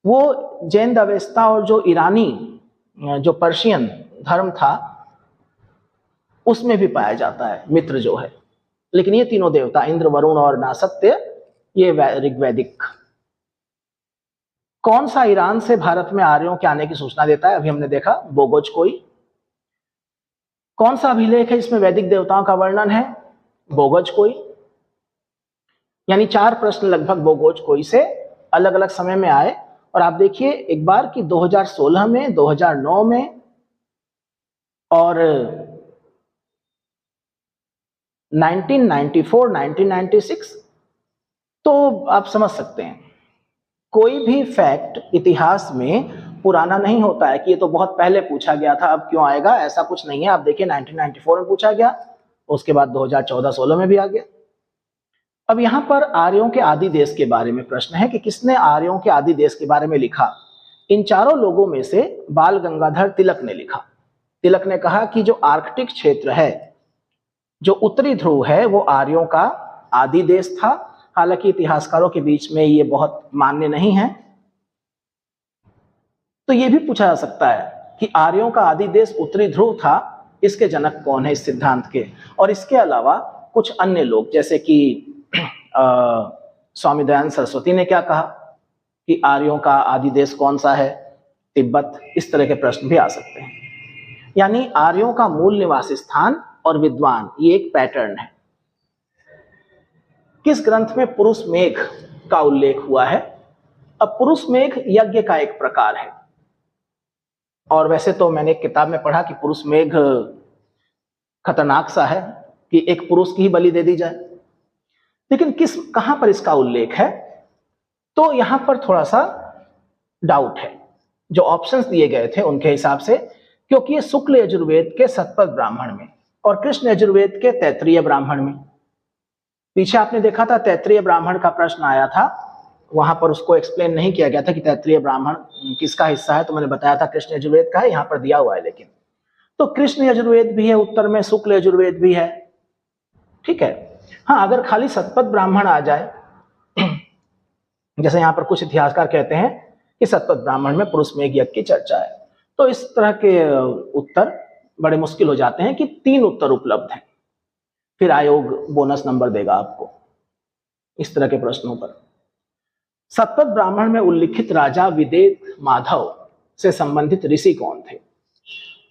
वो जैन अवेस्ता और जो ईरानी, जो पर्शियन धर्म था, उसमें भी पाया जाता है मित्र जो है। लेकिन ये तीनों देवता इंद्र, वरुण और नासत्य, ये ऋग्वैदिक। कौन सा ईरान से भारत में आर्यों के आने की सूचना देता है? अभी हमने देखा बोगोज कोई। कौन सा अभिलेख है जिसमें वैदिक देवताओं का वर्णन है? बोगोज कोई। यानी 4 प्रश्न लगभग बोगोज कोई से अलग अलग समय में आए। और आप देखिए एक बार कि 2016 में, 2009 में और 1994, 1996। तो आप समझ सकते हैं कोई भी फैक्ट इतिहास में पुराना नहीं होता है कि ये तो बहुत पहले पूछा गया था, अब क्यों आएगा, ऐसा कुछ नहीं है। आप देखिए 1994 में पूछा गया, उसके बाद 2014-16 में भी आ गया। अब यहां पर आर्यों के आदि देश के बारे में प्रश्न है कि किसने आर्यों के आदि देश के बारे में लिखा। इन चारों लोगों में से बाल गंगाधर तिलक ने लिखा। तिलक ने कहा कि जो आर्कटिक क्षेत्र है, जो उत्तरी ध्रुव है, वो आर्यों का आदि देश था। हालांकि इतिहासकारों के बीच में ये बहुत मान्य नहीं है। तो ये भी पूछा जा सकता है कि आर्यों का आदि देश उत्तरी ध्रुव था, इसके जनक कौन है इस सिद्धांत के। और इसके अलावा कुछ अन्य लोग, जैसे कि स्वामी दयानंद सरस्वती ने क्या कहा कि आर्यों का आदि देश कौन सा है, तिब्बत। इस तरह के प्रश्न भी आ सकते हैं। यानी आर्यों का मूल निवास स्थान और विद्वान, ये एक पैटर्न है। किस ग्रंथ में पुरुष मेघ का उल्लेख हुआ है? अब पुरुष मेघ यज्ञ का एक प्रकार है। और वैसे तो मैंने एक किताब में पढ़ा कि पुरुष मेघ खतरनाक सा है कि एक पुरुष की ही बलि दे दी जाए। लेकिन कहां पर इसका उल्लेख है? तो यहां पर थोड़ा सा डाउट है। जो ऑप्शंस दिए गए थे उनके हिसाब से, क्योंकि ये शुक्ल यजुर्वेद के शतपथ ब्राह्मण में और कृष्ण यजुर्वेद के तैत्तिरीय ब्राह्मण में। पीछे आपने देखा था तैत्तिरीय ब्राह्मण का प्रश्न आया था, वहां पर उसको एक्सप्लेन नहीं किया गया था कि तैत्तिरीय ब्राह्मण किसका हिस्सा है। तो मैंने बताया था कृष्ण यजुर्वेद का है, यहां पर दिया हुआ है। लेकिन तो कृष्ण यजुर्वेद भी है उत्तर में, शुक्ल यजुर्वेद भी है, ठीक है। हाँ, अगर खाली शतपथ ब्राह्मण आ जाए, जैसे यहां पर कुछ इतिहासकार कहते हैं कि शतपथ ब्राह्मण में पुरुष मेघ यज्ञ की चर्चा है, तो इस तरह के उत्तर बड़े मुश्किल हो जाते हैं कि 3 उत्तर उपलब्ध हैं। फिर आयोग बोनस नंबर देगा आपको इस तरह के प्रश्नों पर। सतपथ ब्राह्मण में उल्लिखित राजा विदेह माधव से संबंधित ऋषि कौन थे?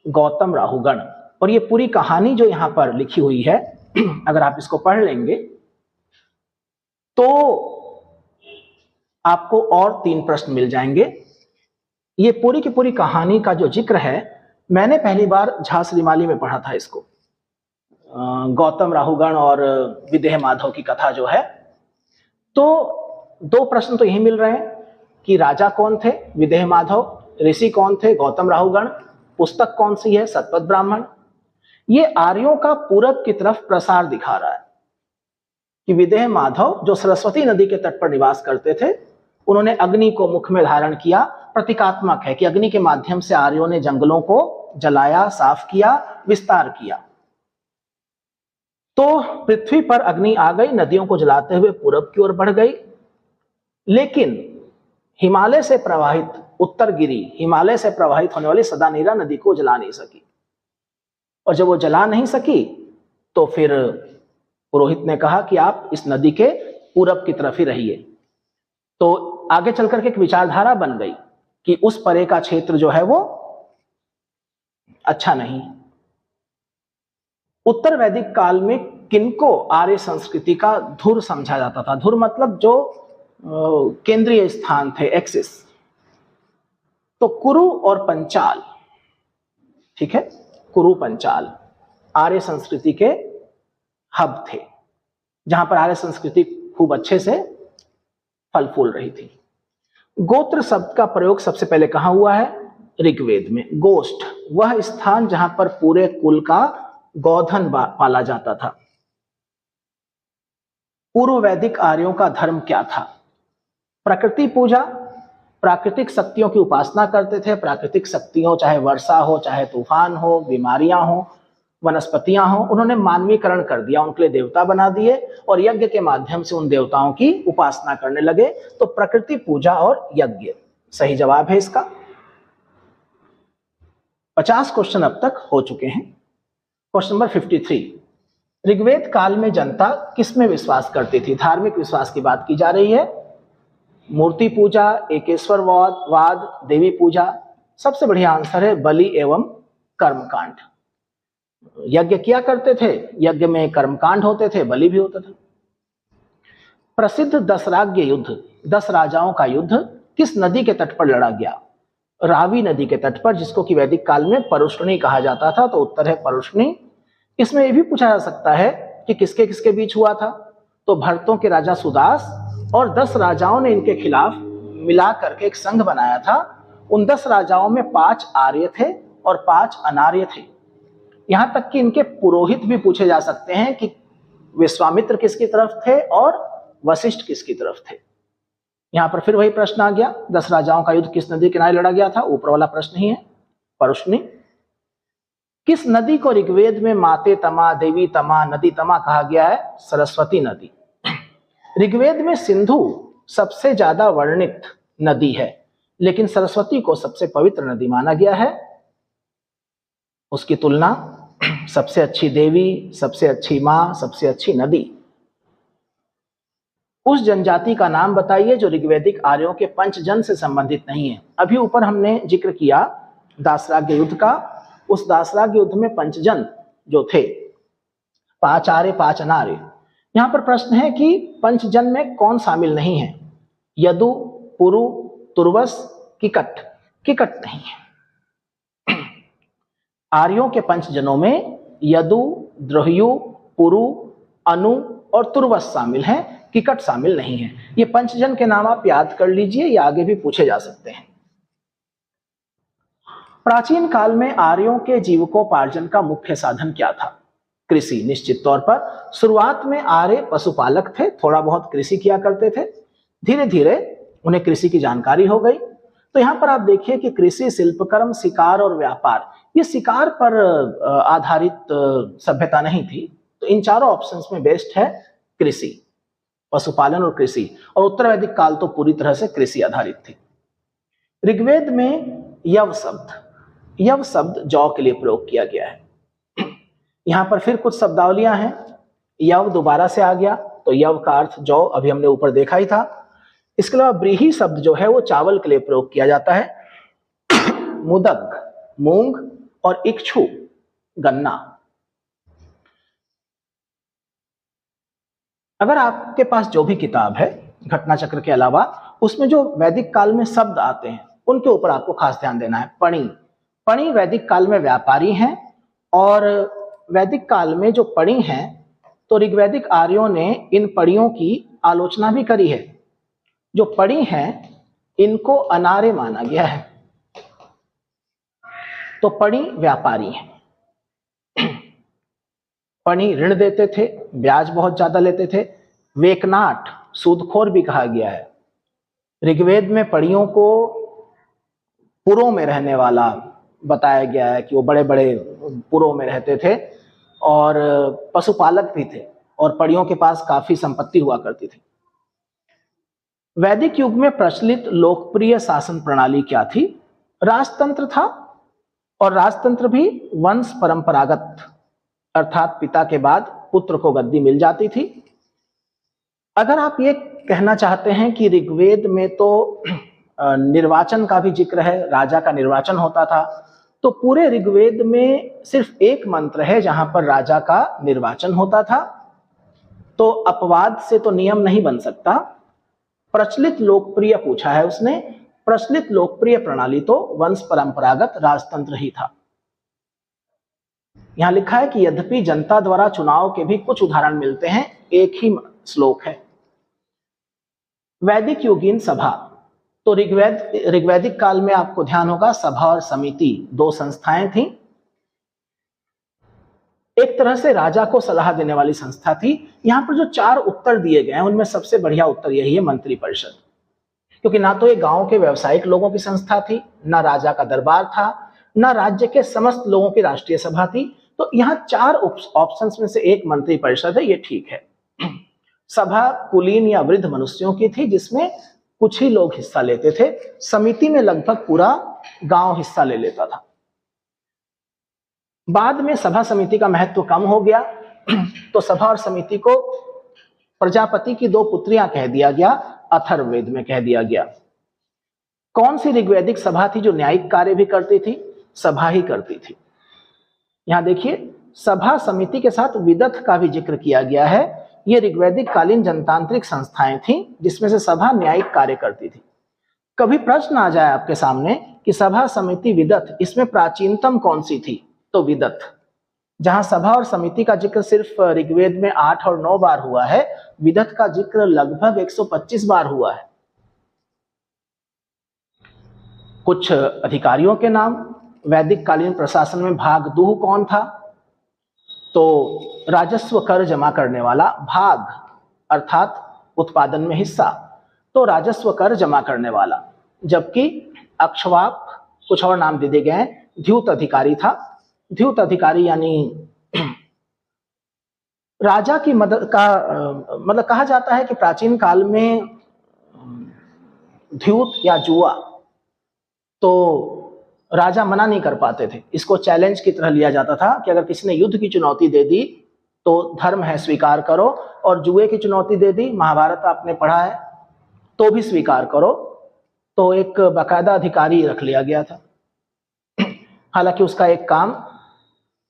गौतम राहुगण। और ये पूरी कहानी जो यहां पर लिखी हुई है, अगर आप इसको पढ़ लेंगे तो आपको और 3 प्रश्न मिल जाएंगे। ये पूरी की पूरी कहानी का जो जिक्र है, मैंने पहली बार झा श्रीमाली में पढ़ा था इसको, गौतम राहुगण और विदेह माधव की कथा जो है। तो 2 प्रश्न तो यही मिल रहे हैं कि राजा कौन थे, विदेह माधव, ऋषि कौन थे, गौतम राहुगण, पुस्तक कौन सी है, सतपथ ब्राह्मण। ये आर्यों का पूरब की तरफ प्रसार दिखा रहा है कि विदेह माधव जो सरस्वती नदी के तट पर निवास करते थे, उन्होंने अग्नि को मुख में धारण किया। प्रतीकात्मक है कि अग्नि के माध्यम से आर्यों ने जंगलों को जलाया, साफ किया, विस्तार किया। तो पृथ्वी पर अग्नि आ गई, नदियों को जलाते हुए पूरब की ओर बढ़ गई, लेकिन हिमालय से प्रवाहित उत्तरगिरी, हिमालय से प्रवाहित होने वाली सदानीरा नदी को जला नहीं सकी। और जब वो जला नहीं सकी तो फिर पुरोहित ने कहा कि आप इस नदी के पूरब की तरफ ही रहिए। तो आगे चलकर के एक विचारधारा बन गई कि उस परे का क्षेत्र जो है वो अच्छा नहीं। उत्तर वैदिक काल में किनको आर्य संस्कृति का धुर समझा जाता था? धुर मतलब जो केंद्रीय स्थान थे, एक्सिस। तो कुरु और पंचाल, ठीक है, कुरु पंचाल आर्य संस्कृति के हब थे, जहां पर आर्य संस्कृति खूब अच्छे से फल फूल रही थी। गोत्र शब्द का प्रयोग सबसे पहले कहां हुआ है? ऋग्वेद में। गोष्ठ वह स्थान जहां पर पूरे कुल का गोधन पाला जाता था। पूर्व वैदिक आर्यों का धर्म क्या था? प्रकृति पूजा, प्राकृतिक शक्तियों की उपासना करते थे। प्राकृतिक शक्तियों, चाहे वर्षा हो, चाहे तूफान हो, बीमारियां हो, वनस्पतियां हो, उन्होंने मानवीकरण कर दिया, उनके लिए देवता बना दिए और यज्ञ के माध्यम से उन देवताओं की उपासना करने लगे। तो प्रकृति पूजा और यज्ञ सही जवाब है इसका। 50 क्वेश्चन अब तक हो चुके हैं। क्वेश्चन नंबर 53, ऋग्वेद काल में जनता किस में विश्वास करती थी? धार्मिक विश्वास की बात की जा रही है। मूर्ति पूजा, एकेश्वरवाद, देवी पूजा। सबसे बढ़िया आंसर है बलि एवं कर्मकांड। यज्ञ किया करते थे, यज्ञ में कर्मकांड होते थे, बलि भी होता था। प्रसिद्ध दशराज्य युद्ध, 10 राजाओं का युद्ध किस नदी के तट पर लड़ा गया? रावी नदी के तट पर, जिसको कि वैदिक काल में परुष्णी कहा जाता था। तो उत्तर है परुष्णी। इसमें यह भी पूछा जा सकता है कि किसके किसके बीच हुआ था। तो भरतों के राजा सुदास और 10 राजाओं ने इनके खिलाफ मिला करके एक संघ बनाया था। उन 10 राजाओं में 5 आर्य थे और 5 अनार्य थे। यहां तक कि इनके पुरोहित भी पूछे जा सकते हैं कि विश्वामित्र किसकी तरफ थे और वशिष्ठ किसकी तरफ थे। यहां पर फिर वही प्रश्न आ गया, 10 राजाओं का युद्ध किस नदी किनारे लड़ा गया था? ऊपर वाला प्रश्न ही है, परुष्णी। किस नदी को ऋग्वेद में माते तमा, देवी तमा, नदी तमा कहा गया है? सरस्वती नदी। ऋग्वेद में सिंधु सबसे ज्यादा वर्णित नदी है, लेकिन सरस्वती को सबसे पवित्र नदी माना गया है। उसकी तुलना सबसे अच्छी देवी, सबसे अच्छी मां, सबसे अच्छी नदी। उस जनजाति का नाम बताइए जो ऋग्वैदिक आर्यों के पंचजन से संबंधित नहीं है। अभी ऊपर हमने जिक्र किया दासराग्य युद्ध का। उस दासराग्य युद्ध में पंचजन जो थे, 5 आर्य 5 अनार्य। यहां पर प्रश्न है कि पंचजन में कौन शामिल नहीं है? यदु, पुरु, तुर्वस, किकट। किकट नहीं है। आर्यों के पंचजनों में यदु, द्रोह्यु, पुरु, अनु और तुर्वस शामिल हैं, किकट शामिल नहीं है। ये पंचजन के नाम आप याद कर लीजिए, ये आगे भी पूछे जा सकते हैं। प्राचीन काल में आर्यों के जीविकोपार्जन का मुख्य साधन क्या था? कृषि, निश्चित तौर पर। शुरुआत में आर्य पशुपालक थे, थोड़ा बहुत कृषि किया करते थे। धीरे धीरे उन्हें कृषि की जानकारी हो गई। तो यहां पर आप देखिए कि कृषि, शिल्पकर्म, शिकार और व्यापार, ये शिकार पर आधारित सभ्यता नहीं थी। तो इन चारों ऑप्शंस में बेस्ट है कृषि, पशुपालन और कृषि। और उत्तर वैदिक काल तो पूरी तरह से कृषि आधारित थी। ऋग्वेद में यव शब्द जौ के लिए प्रयोग किया गया है। यहां पर फिर कुछ शब्दावलियां हैं। यव दोबारा से आ गया, तो यव का अर्थ जौ, अभी हमने ऊपर देखा ही था। इसके अलावा व्रीहि शब्द जो है वो चावल के लिए प्रयोग किया जाता है। मुदग मूंग और इक्षु गन्ना। अगर आपके पास जो भी किताब है घटना चक्र के अलावा, उसमें जो वैदिक काल में शब्द आते हैं उनके ऊपर आपको खास ध्यान देना है। पणि, पणि वैदिक काल में व्यापारी हैं, और वैदिक काल में जो पणि हैं तो ऋग्वैदिक आर्यों ने इन पणियों की आलोचना भी करी है। जो पणि हैं इनको अनार्य माना गया है, तो पणि व्यापारी हैं। पणि ऋण देते थे, ब्याज बहुत ज्यादा लेते थे। वेकनाट सूदखोर भी कहा गया है। ऋग्वेद में पणियों को पुरों में रहने वाला बताया गया है कि वो बड़े बड़े पुरों में रहते थे और पशुपालक भी थे, और पणियों के पास काफी संपत्ति हुआ करती थी। वैदिक युग में प्रचलित लोकप्रिय शासन प्रणाली क्या थी? राजतंत्र था, और राजतंत्र भी वंश परंपरागत, अर्थात पिता के बाद पुत्र को गद्दी मिल जाती थी। अगर आप ये कहना चाहते हैं कि ऋग्वेद में तो निर्वाचन का भी जिक्र है, राजा का निर्वाचन होता था, तो पूरे ऋग्वेद में सिर्फ एक मंत्र है जहां पर राजा का निर्वाचन होता था। तो अपवाद से तो नियम नहीं बन सकता। प्रचलित लोकप्रिय पूछा है उसने, प्रचलित लोकप्रिय प्रणाली तो वंश परंपरागत राजतंत्र ही था। यहां लिखा है कि यद्यपि जनता द्वारा चुनाव के भी कुछ उदाहरण मिलते हैं, एक ही श्लोक है। वैदिक युगीन सभा, तो ऋग्वैदिक काल में आपको ध्यान होगा सभा और समिति दो संस्थाएं थी। एक तरह से राजा को सलाह देने वाली संस्था थी। यहां पर जो 4 उत्तर दिए गए हैं उनमें सबसे बढ़िया उत्तर यही है, मंत्रिपरिषद। क्योंकि ना तो ये गांव के व्यवसायिक लोगों की संस्था थी, ना राजा का दरबार था, ना राज्य के समस्त लोगों की राष्ट्रीय सभा थी। तो यहाँ 4 ऑप्शंस में से एक मंत्रिपरिषद है, ये ठीक है। सभा कुलीन या वृद्ध मनुष्यों की थी जिसमें कुछ ही लोग हिस्सा लेते थे। समिति में लगभग पूरा गांव हिस्सा ले लेता था। बाद में सभा समिति का महत्व कम हो गया, तो सभा और समिति को प्रजापति की 2 पुत्रियां कह दिया गया, अथर्ववेद में कह दिया गया। कौन सी ऋग्वैदिक सभा थी जो न्यायिक कार्य भी करती थी? सभा ही करती थी। यहां देखिए सभा समिति के साथ विदथ का भी जिक्र किया गया है। ये ऋग्वैदिक कालीन जनतांत्रिक संस्थाएं थीं जिसमें से सभा न्यायिक कार्य करती थी। कभी प्रश्न आ जाए आपके सामने कि सभा समिति विदथ, इसमें प्राचीनतम कौन सी थी? तो विदथ। जहां सभा और समिति का जिक्र सिर्फ ऋग्वेद में 8 और 9 बार हुआ है, विदथ का जिक्र लगभग 125 बार हुआ है। कुछ अधिकारियों के नाम, वैदिक कालीन प्रशासन में भाग दूह कौन था? तो राजस्व कर जमा करने वाला, भाग अर्थात उत्पादन में हिस्सा, तो राजस्व कर जमा करने वाला। जबकि अक्षवाप, कुछ और नाम दे दिए गए, द्यूत अधिकारी था। द्यूत अधिकारी यानी राजा की मदद का, मतलब कहा जाता है कि प्राचीन काल में द्यूत या जुआ तो राजा मना नहीं कर पाते थे। इसको चैलेंज की तरह लिया जाता था कि अगर किसी ने युद्ध की चुनौती दे दी तो धर्म है स्वीकार करो, और जुए की चुनौती दे दी, महाभारत आपने पढ़ा है, तो भी स्वीकार करो। तो एक बाकायदा अधिकारी रख लिया गया था। हालांकि उसका एक काम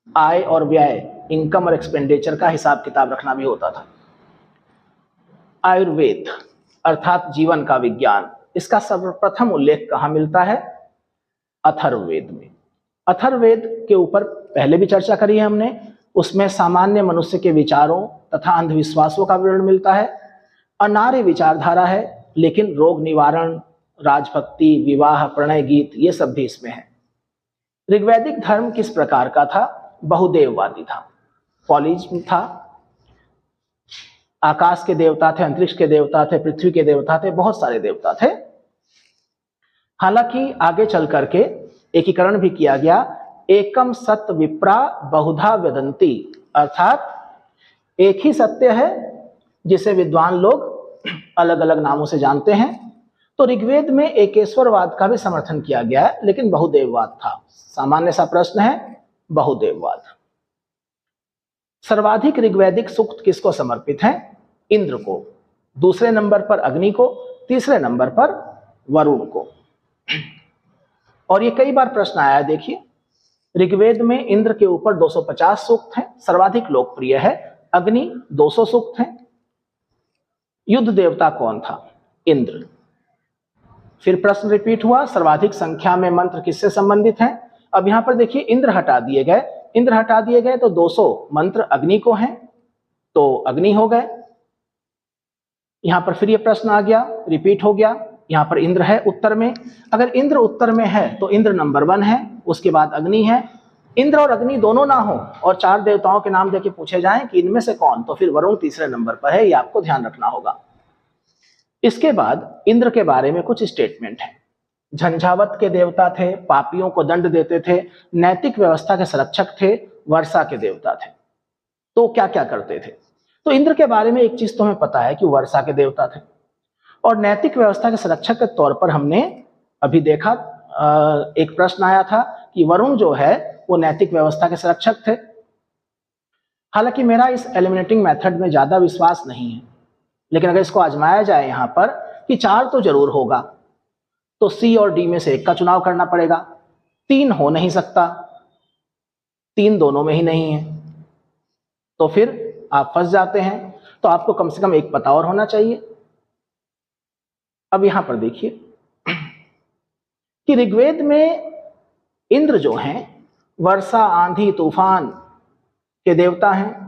आय और व्यय, इनकम और एक्सपेंडिचर का हिसाब किताब रखना भी होता था। आयुर्वेद अर्थात जीवन का विज्ञान, इसका सर्वप्रथम उल्लेख कहां मिलता है? अथर्ववेद में। अथर्ववेद के ऊपर पहले भी चर्चा करी है हमने। उसमें सामान्य मनुष्य के विचारों तथा अंधविश्वासों का विवरण मिलता है। अनार्य विचारधारा है, लेकिन रोग निवारण, राजभक्ति, विवाह, प्रणय गीत, ये सब भी इसमें है। ऋग्वैदिक धर्म किस प्रकार का था? बहुदेववादी था। पॉलीज़म था, आकाश के देवता थे, अंतरिक्ष के देवता थे, पृथ्वी के देवता थे, बहुत सारे देवता थे। हालांकि आगे चल करके एकीकरण भी किया गया। एकम सत्य विप्रा बहुधा वदंती, अर्थात एक ही सत्य है जिसे विद्वान लोग अलग अलग नामों से जानते हैं। तो ऋग्वेद में एकेश्वरवाद का भी समर्थन किया गया है, लेकिन बहुदेववाद था। सामान्य सा प्रश्न है, बहुदेववाद। सर्वाधिक ऋग्वैदिक सूक्त किसको समर्पित हैं? इंद्र को। दूसरे नंबर पर अग्नि को, तीसरे नंबर पर वरुण को। और ये कई बार प्रश्न आया है, देखिए ऋग्वेद में इंद्र के ऊपर 250 सूक्त हैं, सर्वाधिक लोकप्रिय है। अग्नि 200 सूक्त हैं। युद्ध देवता कौन था? इंद्र। फिर प्रश्न रिपीट हुआ, सर्वाधिक संख्या में मंत्र किससे संबंधित हैं? अब यहां पर देखिए इंद्र हटा दिए गए, तो 200 मंत्र अग्नि को हैं, तो अग्नि हो गए। यहां पर फिर ये प्रश्न आ गया, रिपीट हो गया। यहां पर इंद्र है उत्तर में, अगर इंद्र उत्तर में है तो इंद्र नंबर 1 है, उसके बाद अग्नि है। इंद्र और अग्नि दोनों ना हो और 4 देवताओं के नाम देके पूछे जाएं कि इनमें से कौन, तो फिर वरुण तीसरे नंबर पर है, ये आपको ध्यान रखना होगा। इसके बाद इंद्र के बारे में कुछ स्टेटमेंट है। झंझावत के देवता थे, पापियों को दंड देते थे, नैतिक व्यवस्था के संरक्षक थे, वर्षा के देवता थे। तो क्या क्या करते थे? तो इंद्र के बारे में एक चीज तो हमें पता है कि वर्षा के देवता थे, और नैतिक व्यवस्था के संरक्षक के तौर पर हमने अभी देखा, एक प्रश्न आया था कि वरुण जो है वो नैतिक व्यवस्था के संरक्षक थे। हालांकि मेरा इस एलिमिनेटिंग मेथड में ज्यादा विश्वास नहीं है, लेकिन अगर इसको आजमाया जाए यहां पर कि 4 तो जरूर होगा, तो सी और डी में से एक का चुनाव करना पड़ेगा। 3 हो नहीं सकता, 3 दोनों में ही नहीं है, तो फिर आप फंस जाते हैं। तो आपको कम से कम एक पता और होना चाहिए। अब यहां पर देखिए कि ऋग्वेद में इंद्र जो हैं वर्षा, आंधी, तूफान के देवता हैं।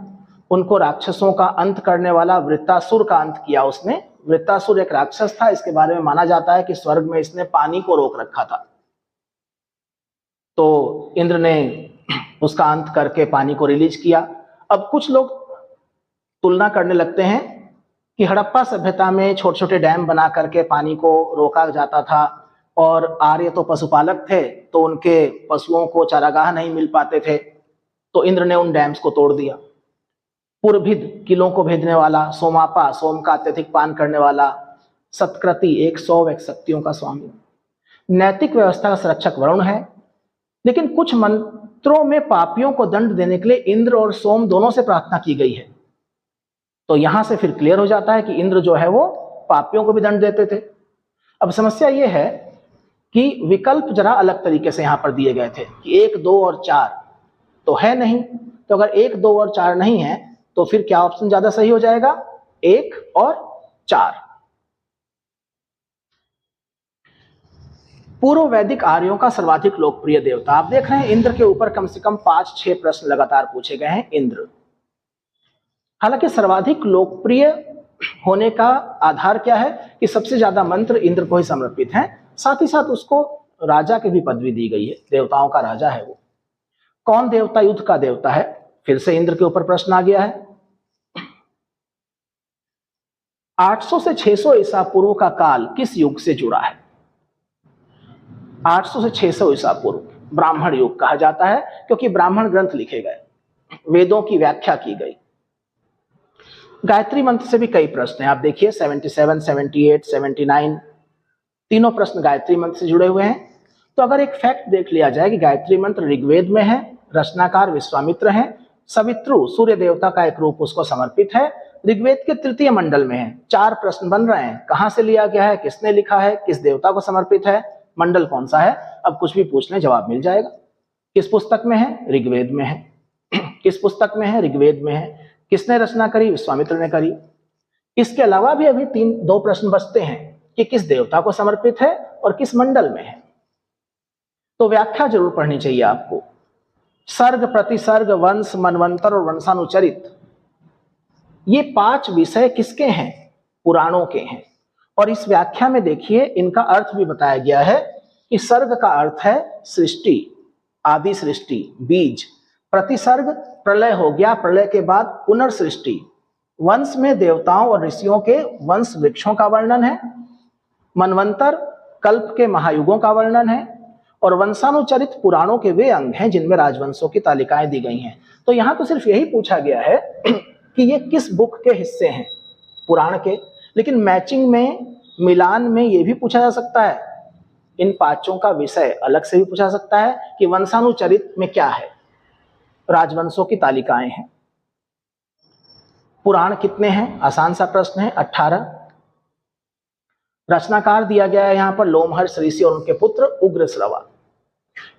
उनको राक्षसों का अंत करने वाला वृत्तासुर का अंत किया उसने। वृत्तासुर एक राक्षस था, इसके बारे में माना जाता है कि स्वर्ग में इसने पानी को रोक रखा था, तो इंद्र ने उसका अंत करके पानी को रिलीज किया। अब कुछ लोग तुलना करने लगते हैं कि हड़प्पा सभ्यता में छोटे छोटे डैम बना करके पानी को रोका जाता था, और आर्य तो पशुपालक थे, तो उनके पशुओं को चारागाह नहीं मिल पाते थे, तो इंद्र ने उन डैम्स को तोड़ दिया। पुरभिद किलों को भेदने वाला, सोमापा सोम का अत्यधिक पान करने वाला, सतक्रति 100 शक्तियों का स्वामी, नैतिक व्यवस्था का संरक्षक वरुण है। लेकिन कुछ मंत्रों में पापियों को दंड देने के लिए इंद्र और सोम दोनों से प्रार्थना की गई है, तो यहां से फिर क्लियर हो जाता है कि इंद्र जो है वो पापियों को भी दंड देते थे। अब समस्या ये है कि विकल्प जरा अलग तरीके से यहां पर दिए गए थे कि 1, 2 और 4 तो है नहीं, तो अगर 1, 2 और 4 नहीं है तो फिर क्या ऑप्शन ज्यादा सही हो जाएगा? 1 और 4। पूर्व वैदिक आर्यों का सर्वाधिक लोकप्रिय देवता, आप देख रहे हैं इंद्र के ऊपर कम से कम 5-6 प्रश्न लगातार पूछे गए हैं। इंद्र हालांकि सर्वाधिक लोकप्रिय होने का आधार क्या है कि सबसे ज्यादा मंत्र इंद्र को ही समर्पित हैं, साथ ही साथ उसको राजा की भी पदवी दी गई है, देवताओं का राजा है वो। कौन देवता युद्ध का देवता है? फिर से इंद्र के ऊपर प्रश्न आ गया है। 800 से 600 ईसा पूर्व का काल किस युग से जुड़ा है? 800 से 600 ईसा पूर्व ब्राह्मण युग कहा जाता है, क्योंकि ब्राह्मण ग्रंथ लिखे गए, वेदों की व्याख्या की गई। गायत्री मंत्र से भी कई प्रश्न हैं, आप देखिए 77, 78, 79 तीनों प्रश्न गायत्री मंत्र से जुड़े हुए हैं। तो अगर एक फैक्ट देख लिया जाए कि गायत्री मंत्र ऋग्वेद में है, रचनाकार विश्वामित्र हैं, सवित्रु सूर्य देवता का एक रूप उसको समर्पित है, ऋग्वेद के 3य मंडल में है। 4 प्रश्न बन रहे हैं, कहां से लिया गया है, किसने लिखा है, किस देवता को समर्पित है, मंडल कौन सा है। अब कुछ भी पूछ लें जवाब मिल जाएगा। किस पुस्तक में है? ऋग्वेद में है। किस पुस्तक में है? ऋग्वेद में है। किसने रचना करी? विश्वामित्र ने करी। इसके अलावा भी अभी 2 प्रश्न बचते हैं कि किस देवता को समर्पित है और किस मंडल में है। तो व्याख्या जरूर पढ़नी चाहिए आपको। सर्ग, प्रतिसर्ग, वंश, मनवंतर और वंशानुचरित, ये 5 विषय किसके हैं? पुराणों के हैं। और इस व्याख्या में देखिए इनका अर्थ भी बताया गया है कि सर्ग का अर्थ है सृष्टि, आदि सृष्टि, बीज। प्रतिसर्ग प्रलय हो गया, प्रलय के बाद पुनर्सृष्टि। वंश में देवताओं और ऋषियों के वंश वृक्षों का वर्णन है। मनवंतर कल्प के महायुगों का वर्णन है। और वंशानुचरित पुराणों के वे अंग हैं जिनमें राजवंशों की तालिकाएं दी गई हैं। तो यहां तो सिर्फ यही पूछा गया है कि ये किस बुक के हिस्से हैं, पुराण के। लेकिन मैचिंग में, मिलान में ये भी पूछा जा सकता है, इन 5 का विषय अलग से भी पूछा जा सकता है कि वंशानुचरित में क्या है, राजवंशों की तालिकाएं हैं। पुराण कितने हैं? आसान सा प्रश्न है, 18। रचनाकार दिया गया है यहाँ पर लोमहर्ष ऋषि और उनके पुत्र उग्रश्रवा।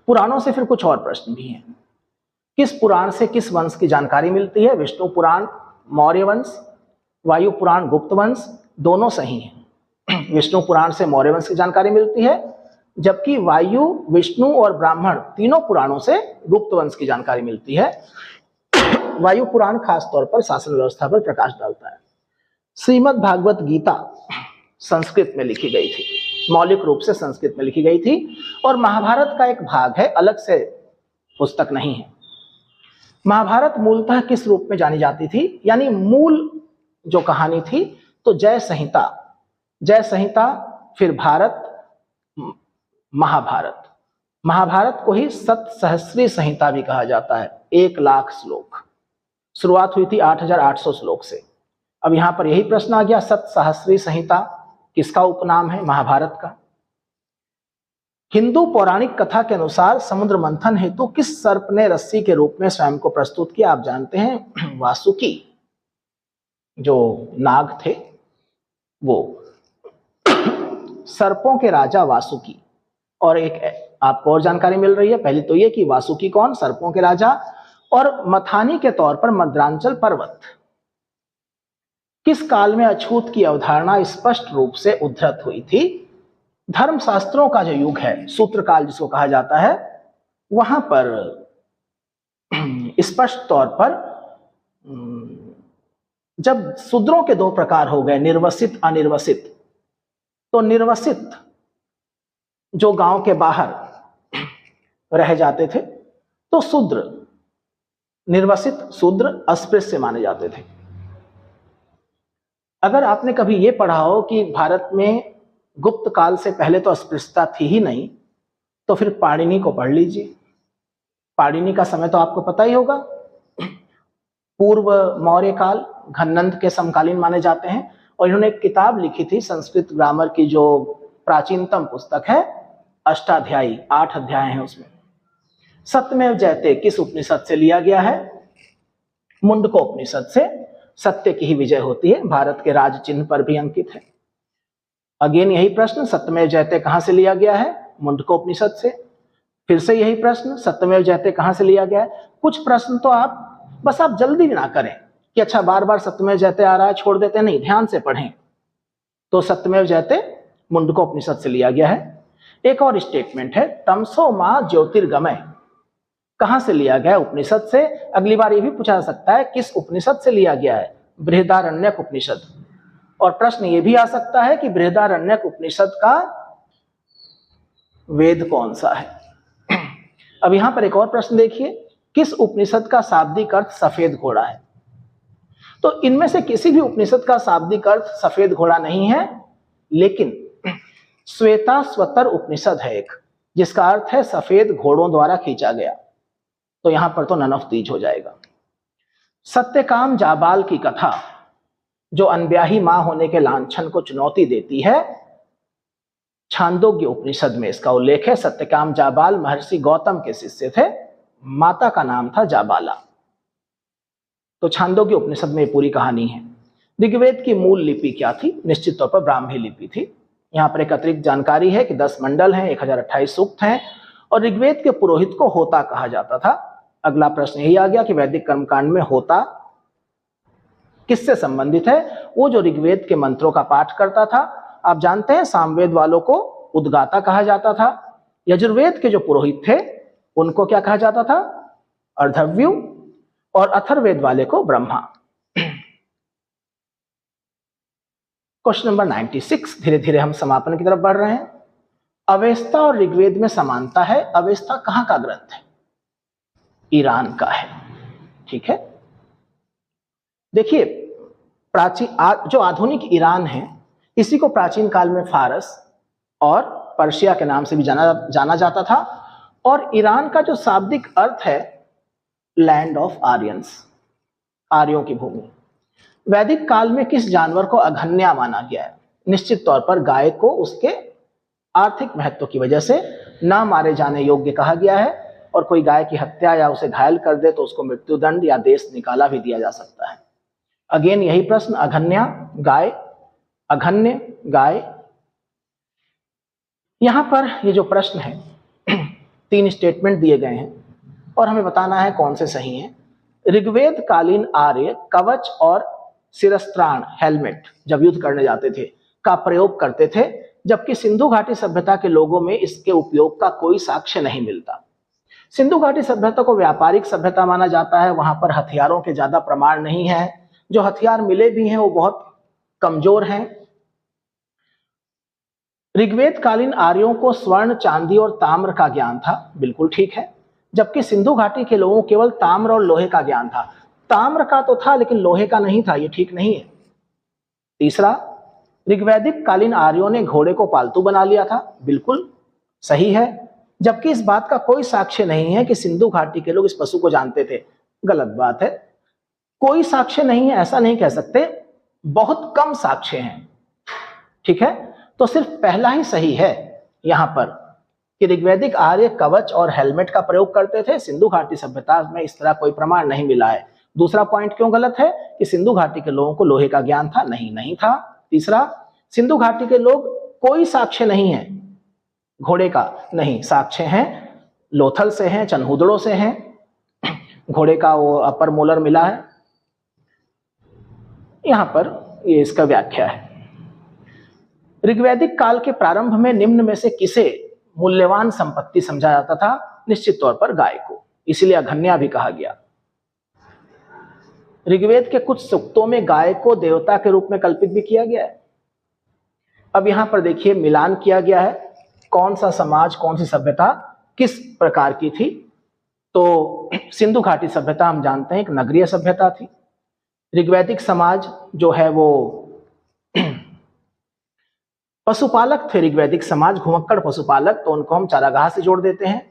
पुराणों से फिर कुछ और प्रश्न भी हैं। किस पुराण से किस वंश की जानकारी मिलती है? विष्णु पुराण मौर्य वंश, वायु पुराण गुप्त वंश, दोनों सही हैं। विष्णु पुराण से मौर्य वंश की जानकारी मिलती है, जबकि वायु, विष्णु और ब्राह्मण तीनों पुराणों से गुप्त वंश की जानकारी मिलती है। वायु पुराण खासतौर पर शासन व्यवस्था पर प्रकाश डालता है। श्रीमद् भागवत गीता संस्कृत में लिखी गई थी, मौलिक रूप से संस्कृत में लिखी गई थी, और महाभारत का एक भाग है, अलग से पुस्तक नहीं है। महाभारत मूलतः किस रूप में जानी जाती थी? यानी मूल जो कहानी थी तो जय संहिता, जय संहिता, फिर भारत, महाभारत। महाभारत को ही सतसहस्री संहिता भी कहा जाता है, 1,00,000 श्लोक। शुरुआत हुई थी 8,800 श्लोक से। अब यहां पर यही प्रश्न आ गया, सतसहस्री संहिता किसका उपनाम है? महाभारत का। हिंदू पौराणिक कथा के अनुसार समुद्र मंथन हेतु किस सर्प ने रस्सी के रूप में स्वयं को प्रस्तुत किया? आप जानते हैं वासुकी जो नाग थे, वो सर्पों के राजा वासुकी। और एक आपको और जानकारी मिल रही है, पहली तो ये कि वासुकी कौन? सर्पों के राजा। और मथानी के तौर पर मद्रांचल पर्वत। किस काल में अछूत की अवधारणा स्पष्ट रूप से उद्धृत हुई थी? धर्मशास्त्रों का जो युग है, सूत्र काल जिसको कहा जाता है, वहां पर स्पष्ट तौर पर जब शूद्रों के दो प्रकार हो गए, निर्वसित अनिर्वसित, तो निर्वसित जो गांव के बाहर रह जाते थे तो शूद्र, निर्वसित शूद्र अस्पृश्य माने जाते थे। अगर आपने कभी ये पढ़ा हो कि भारत में गुप्त काल से पहले तो अस्पृश्यता थी ही नहीं, तो फिर पाणिनि को पढ़ लीजिए। पाणिनि का समय तो आपको पता ही होगा, पूर्व मौर्य काल, घनंद के समकालीन माने जाते हैं। और इन्होंने एक किताब लिखी थी संस्कृत ग्रामर की, जो प्राचीनतम पुस्तक है, अष्टाध्यायी, 8 अध्याय हैं उसमें। सत्यमेव जयते किस उपनिषद से लिया गया है? मुंडको उपनिषद से। सत्य की ही विजय होती है, भारत के राज चिन्ह पर भी अंकित है। अगेन यही प्रश्न, सत्यमेव जयते कहां से लिया गया है? मुंडको उपनिषद से। फिर से यही प्रश्न, सत्यमेव जयते कहां से लिया गया है? कुछ प्रश्न तो आप जल्दी भी ना करें कि अच्छा बार बार सत्यमेव जयते आ रहा है छोड़ देते, नहीं, ध्यान से पढ़ें। तो सत्यमेव जयते मुंडको उपनिषद से लिया गया है। एक और स्टेटमेंट है, तमसो मां ज्योतिर्गमय, कहां से लिया गया है? उपनिषद से। अगली बार ये भी पूछा जा सकता है किस उपनिषद से लिया गया है? बृहदारण्यक उपनिषद। और प्रश्न ये भी आ सकता है कि बृहदारण्यक उपनिषद का वेद कौन सा है? अब यहां पर एक और प्रश्न देखिए, किस उपनिषद का शाब्दिक अर्थ सफेद घोड़ा है? तो इनमें से किसी भी उपनिषद का शाब्दिक अर्थ सफेद घोड़ा नहीं है, लेकिन श्वेताश्वतर उपनिषद है एक, जिसका अर्थ है सफेद घोड़ों द्वारा खींचा गया। तो यहां पर तो नन ऑफ दीज हो जाएगा। सत्यकाम जाबाल की कथा जो अनब्याही मां होने के लांछन को चुनौती देती है, छांदोग्य उपनिषद में इसका उल्लेख है। सत्यकाम जाबाल महर्षि गौतम के शिष्य थे, माता का नाम था जाबाला। तो छांदोग्य उपनिषद में पूरी कहानी है। ऋग्वेद की मूल लिपि क्या थी? निश्चित तौर पर ब्राह्मी लिपि थी। यहाँ पर एक अतिरिक्त जानकारी है कि 10 मंडल हैं, 1028 सूक्त हैं, और ऋग्वेद के पुरोहित को होता कहा जाता था। अगला प्रश्न यही आ गया कि वैदिक कर्मकांड में होता किससे संबंधित है? वो जो ऋग्वेद के मंत्रों का पाठ करता था। आप जानते हैं सामवेद वालों को उद्गाता कहा जाता था। यजुर्वेद के जो पुरोहित थे उनको क्या कहा जाता था? अर्धव्यु। और अथर्ववेद वाले को ब्रह्मा। क्वेश्चन नंबर 96, धीरे धीरे हम समापन की तरफ बढ़ रहे हैं। अवेस्ता और ऋग्वेद में समानता है। अवेस्ता कहां का ग्रंथ है? ईरान का है। ठीक है, देखिए जो आधुनिक ईरान है, इसी को प्राचीन काल में फारस और पर्शिया के नाम से भी जाना जाता था। और ईरान का जो शाब्दिक अर्थ है, लैंड ऑफ आर्यंस, आर्यों की भूमि। वैदिक काल में किस जानवर को अघन्या माना गया है? निश्चित तौर पर गाय को उसके आर्थिक महत्व की वजह से ना मारे जाने योग्य कहा गया है। और कोई गाय की हत्या या उसे घायल कर दे तो उसको मृत्युदंड या देश निकाला भी दिया जा सकता है। अगेन यही प्रश्न, अघन्या गाय, अघन्य गाय। यहां पर ये जो प्रश्न है 3 स्टेटमेंट दिए गए हैं और हमें बताना है कौन से सही हैं। ऋग्वेद कालीन आर्य कवच और शिरस्त्राण हेलमेट जब युद्ध करने जाते थे का प्रयोग करते थे, जबकि सिंधु घाटी सभ्यता के लोगों में इसके उपयोग का कोई साक्ष्य नहीं मिलता। सिंधु घाटी सभ्यता को व्यापारिक सभ्यता माना जाता है, वहां पर हथियारों के ज्यादा प्रमाण नहीं है, जो हथियार मिले भी हैं वो बहुत कमजोर हैं। ऋग्वेद कालीन आर्यों को स्वर्ण, चांदी और ताम्र का ज्ञान था, बिल्कुल ठीक है, जबकि सिंधु घाटी के लोगों को केवल ताम्र और लोहे का ज्ञान था। ताम्र का तो था लेकिन लोहे का नहीं था, ये ठीक नहीं है। तीसरा, ऋग्वैदिक कालीन आर्यों ने घोड़े को पालतू बना लिया था, बिल्कुल सही है, जबकि इस बात का कोई साक्ष्य नहीं है कि सिंधु घाटी के लोग इस पशु को जानते थे, गलत बात है। कोई साक्ष्य नहीं है ऐसा नहीं कह सकते, बहुत कम साक्ष्य हैं, ठीक है। तो सिर्फ पहला ही सही है यहां पर कि ऋग्वैदिक आर्य कवच और हेलमेट का प्रयोग करते थे, सिंधु घाटी सभ्यता में इस तरह कोई प्रमाण नहीं मिला है। दूसरा पॉइंट क्यों गलत है कि सिंधु घाटी के लोगों को लोहे का ज्ञान था, नहीं था। तीसरा, सिंधु घाटी के लोग कोई साक्ष्य नहीं है घोड़े का, नहीं, साक्ष्य हैं लोथल से हैं, चनहुदड़ों से हैं, घोड़े का वो अपर मोलर मिला है। यहां पर ये इसका व्याख्या है। ऋग्वैदिक काल के प्रारंभ में निम्न में से किसे मूल्यवान संपत्ति समझा जाता था? निश्चित तौर पर गाय को, इसलिए अघन्या भी कहा गया। ऋग्वेद के कुछ सूक्तों में गाय को देवता के रूप में कल्पित भी किया गया है। अब यहां पर देखिए मिलान किया गया है, कौन सा समाज, कौन सी सभ्यता किस प्रकार की थी। तो सिंधु घाटी सभ्यता हम जानते हैं एक नगरीय सभ्यता थी। ऋग्वैदिक समाज जो है वो पशुपालक थे, ऋग्वैदिक समाज घुमक्कड़ पशुपालक, तो उनको हम चारागाह से जोड़ देते हैं।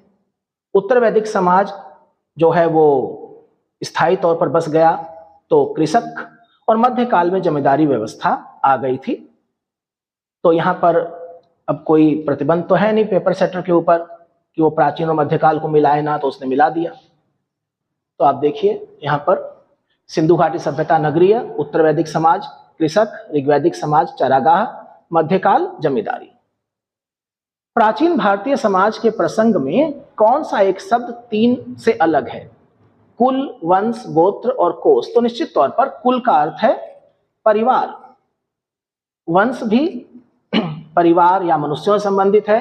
उत्तर वैदिक समाज जो है वो स्थायी तौर पर बस गया, तो कृषक, और मध्यकाल में जमींदारी व्यवस्था आ गई थी। तो यहां पर अब कोई प्रतिबंध तो है नहीं पेपर सेटर के ऊपर कि वो प्राचीन और मध्यकाल को मिलाए ना, तो उसने मिला दिया। तो आप देखिए यहां पर सिंधु घाटी सभ्यता नगरीय, उत्तर वैदिक समाज कृषक, ऋग्वैदिक समाज चारागाह, मध्यकाल जमींदारी। प्राचीन भारतीय समाज के प्रसंग में कौन सा एक शब्द 3 से अलग है? कुल, वंश, गोत्र और कोष। तो निश्चित तौर पर कुल का अर्थ है परिवार, वंश भी परिवार या मनुष्यों से संबंधित है,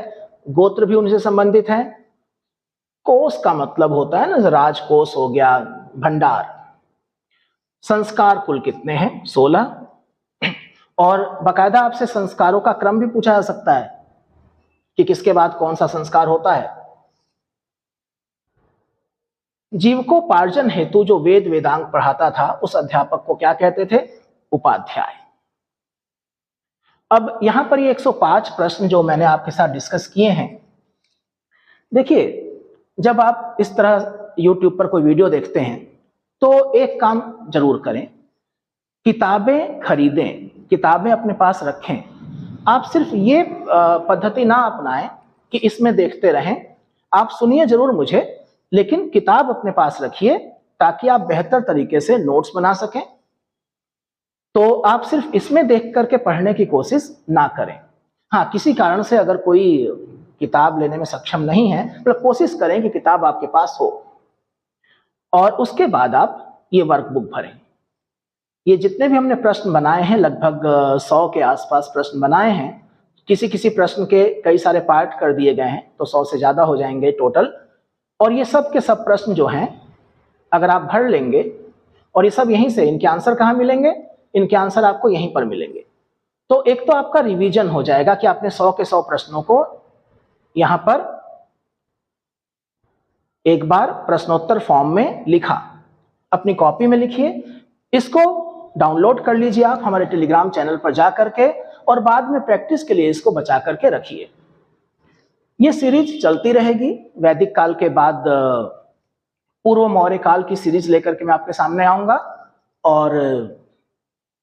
गोत्र भी उनसे संबंधित है, कोष का मतलब होता है ना राजकोष हो गया, भंडार। संस्कार कुल कितने हैं? 16। और बकायदा आपसे संस्कारों का क्रम भी पूछा जा सकता है कि किसके बाद कौन सा संस्कार होता है। जीविकोपार्जन हेतु जो वेद वेदांग पढ़ाता था उस अध्यापक को क्या कहते थे? उपाध्याय। अब यहां पर ये 105 प्रश्न जो मैंने आपके साथ डिस्कस किए हैं, देखिए जब आप इस तरह YouTube पर कोई वीडियो देखते हैं तो एक काम जरूर करें, किताबें खरीदें, किताबें अपने पास रखें। आप सिर्फ ये पद्धति ना अपनाएं कि इसमें देखते रहें, आप सुनिए जरूर मुझे, लेकिन किताब अपने पास रखिए ताकि आप बेहतर तरीके से नोट्स बना सकें। तो आप सिर्फ इसमें देख करके पढ़ने की कोशिश ना करें। हाँ, किसी कारण से अगर कोई किताब लेने में सक्षम नहीं है तो कोशिश करें कि किताब आपके पास हो, और उसके बाद आप ये वर्कबुक भरें। ये जितने भी हमने प्रश्न बनाए हैं, लगभग 100 के आसपास प्रश्न बनाए हैं। किसी किसी प्रश्न के कई सारे पार्ट कर दिए गए हैं, तो 100 से ज्यादा हो जाएंगे टोटल। और ये सब के सब प्रश्न जो हैं अगर आप भर लेंगे, और ये सब यहीं से, इनके आंसर कहाँ मिलेंगे? इनके आंसर आपको यहीं पर मिलेंगे। तो एक तो आपका रिवीजन हो जाएगा कि आपने 100 के 100 प्रश्नों को यहां पर एक बार प्रश्नोत्तर फॉर्म में लिखा, अपनी कॉपी में लिखिए, इसको डाउनलोड कर लीजिए आप हमारे टेलीग्राम चैनल पर जा करके, और बाद में प्रैक्टिस के लिए इसको बचा करके रखिए। ये सीरीज चलती रहेगी, वैदिक काल के बाद पूर्व मौर्य काल की सीरीज लेकर के मैं आपके सामने आऊंगा, और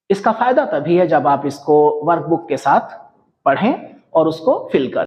इसका फायदा तभी है जब आप इसको वर्कबुक के साथ पढ़ें और उसको फिल करें।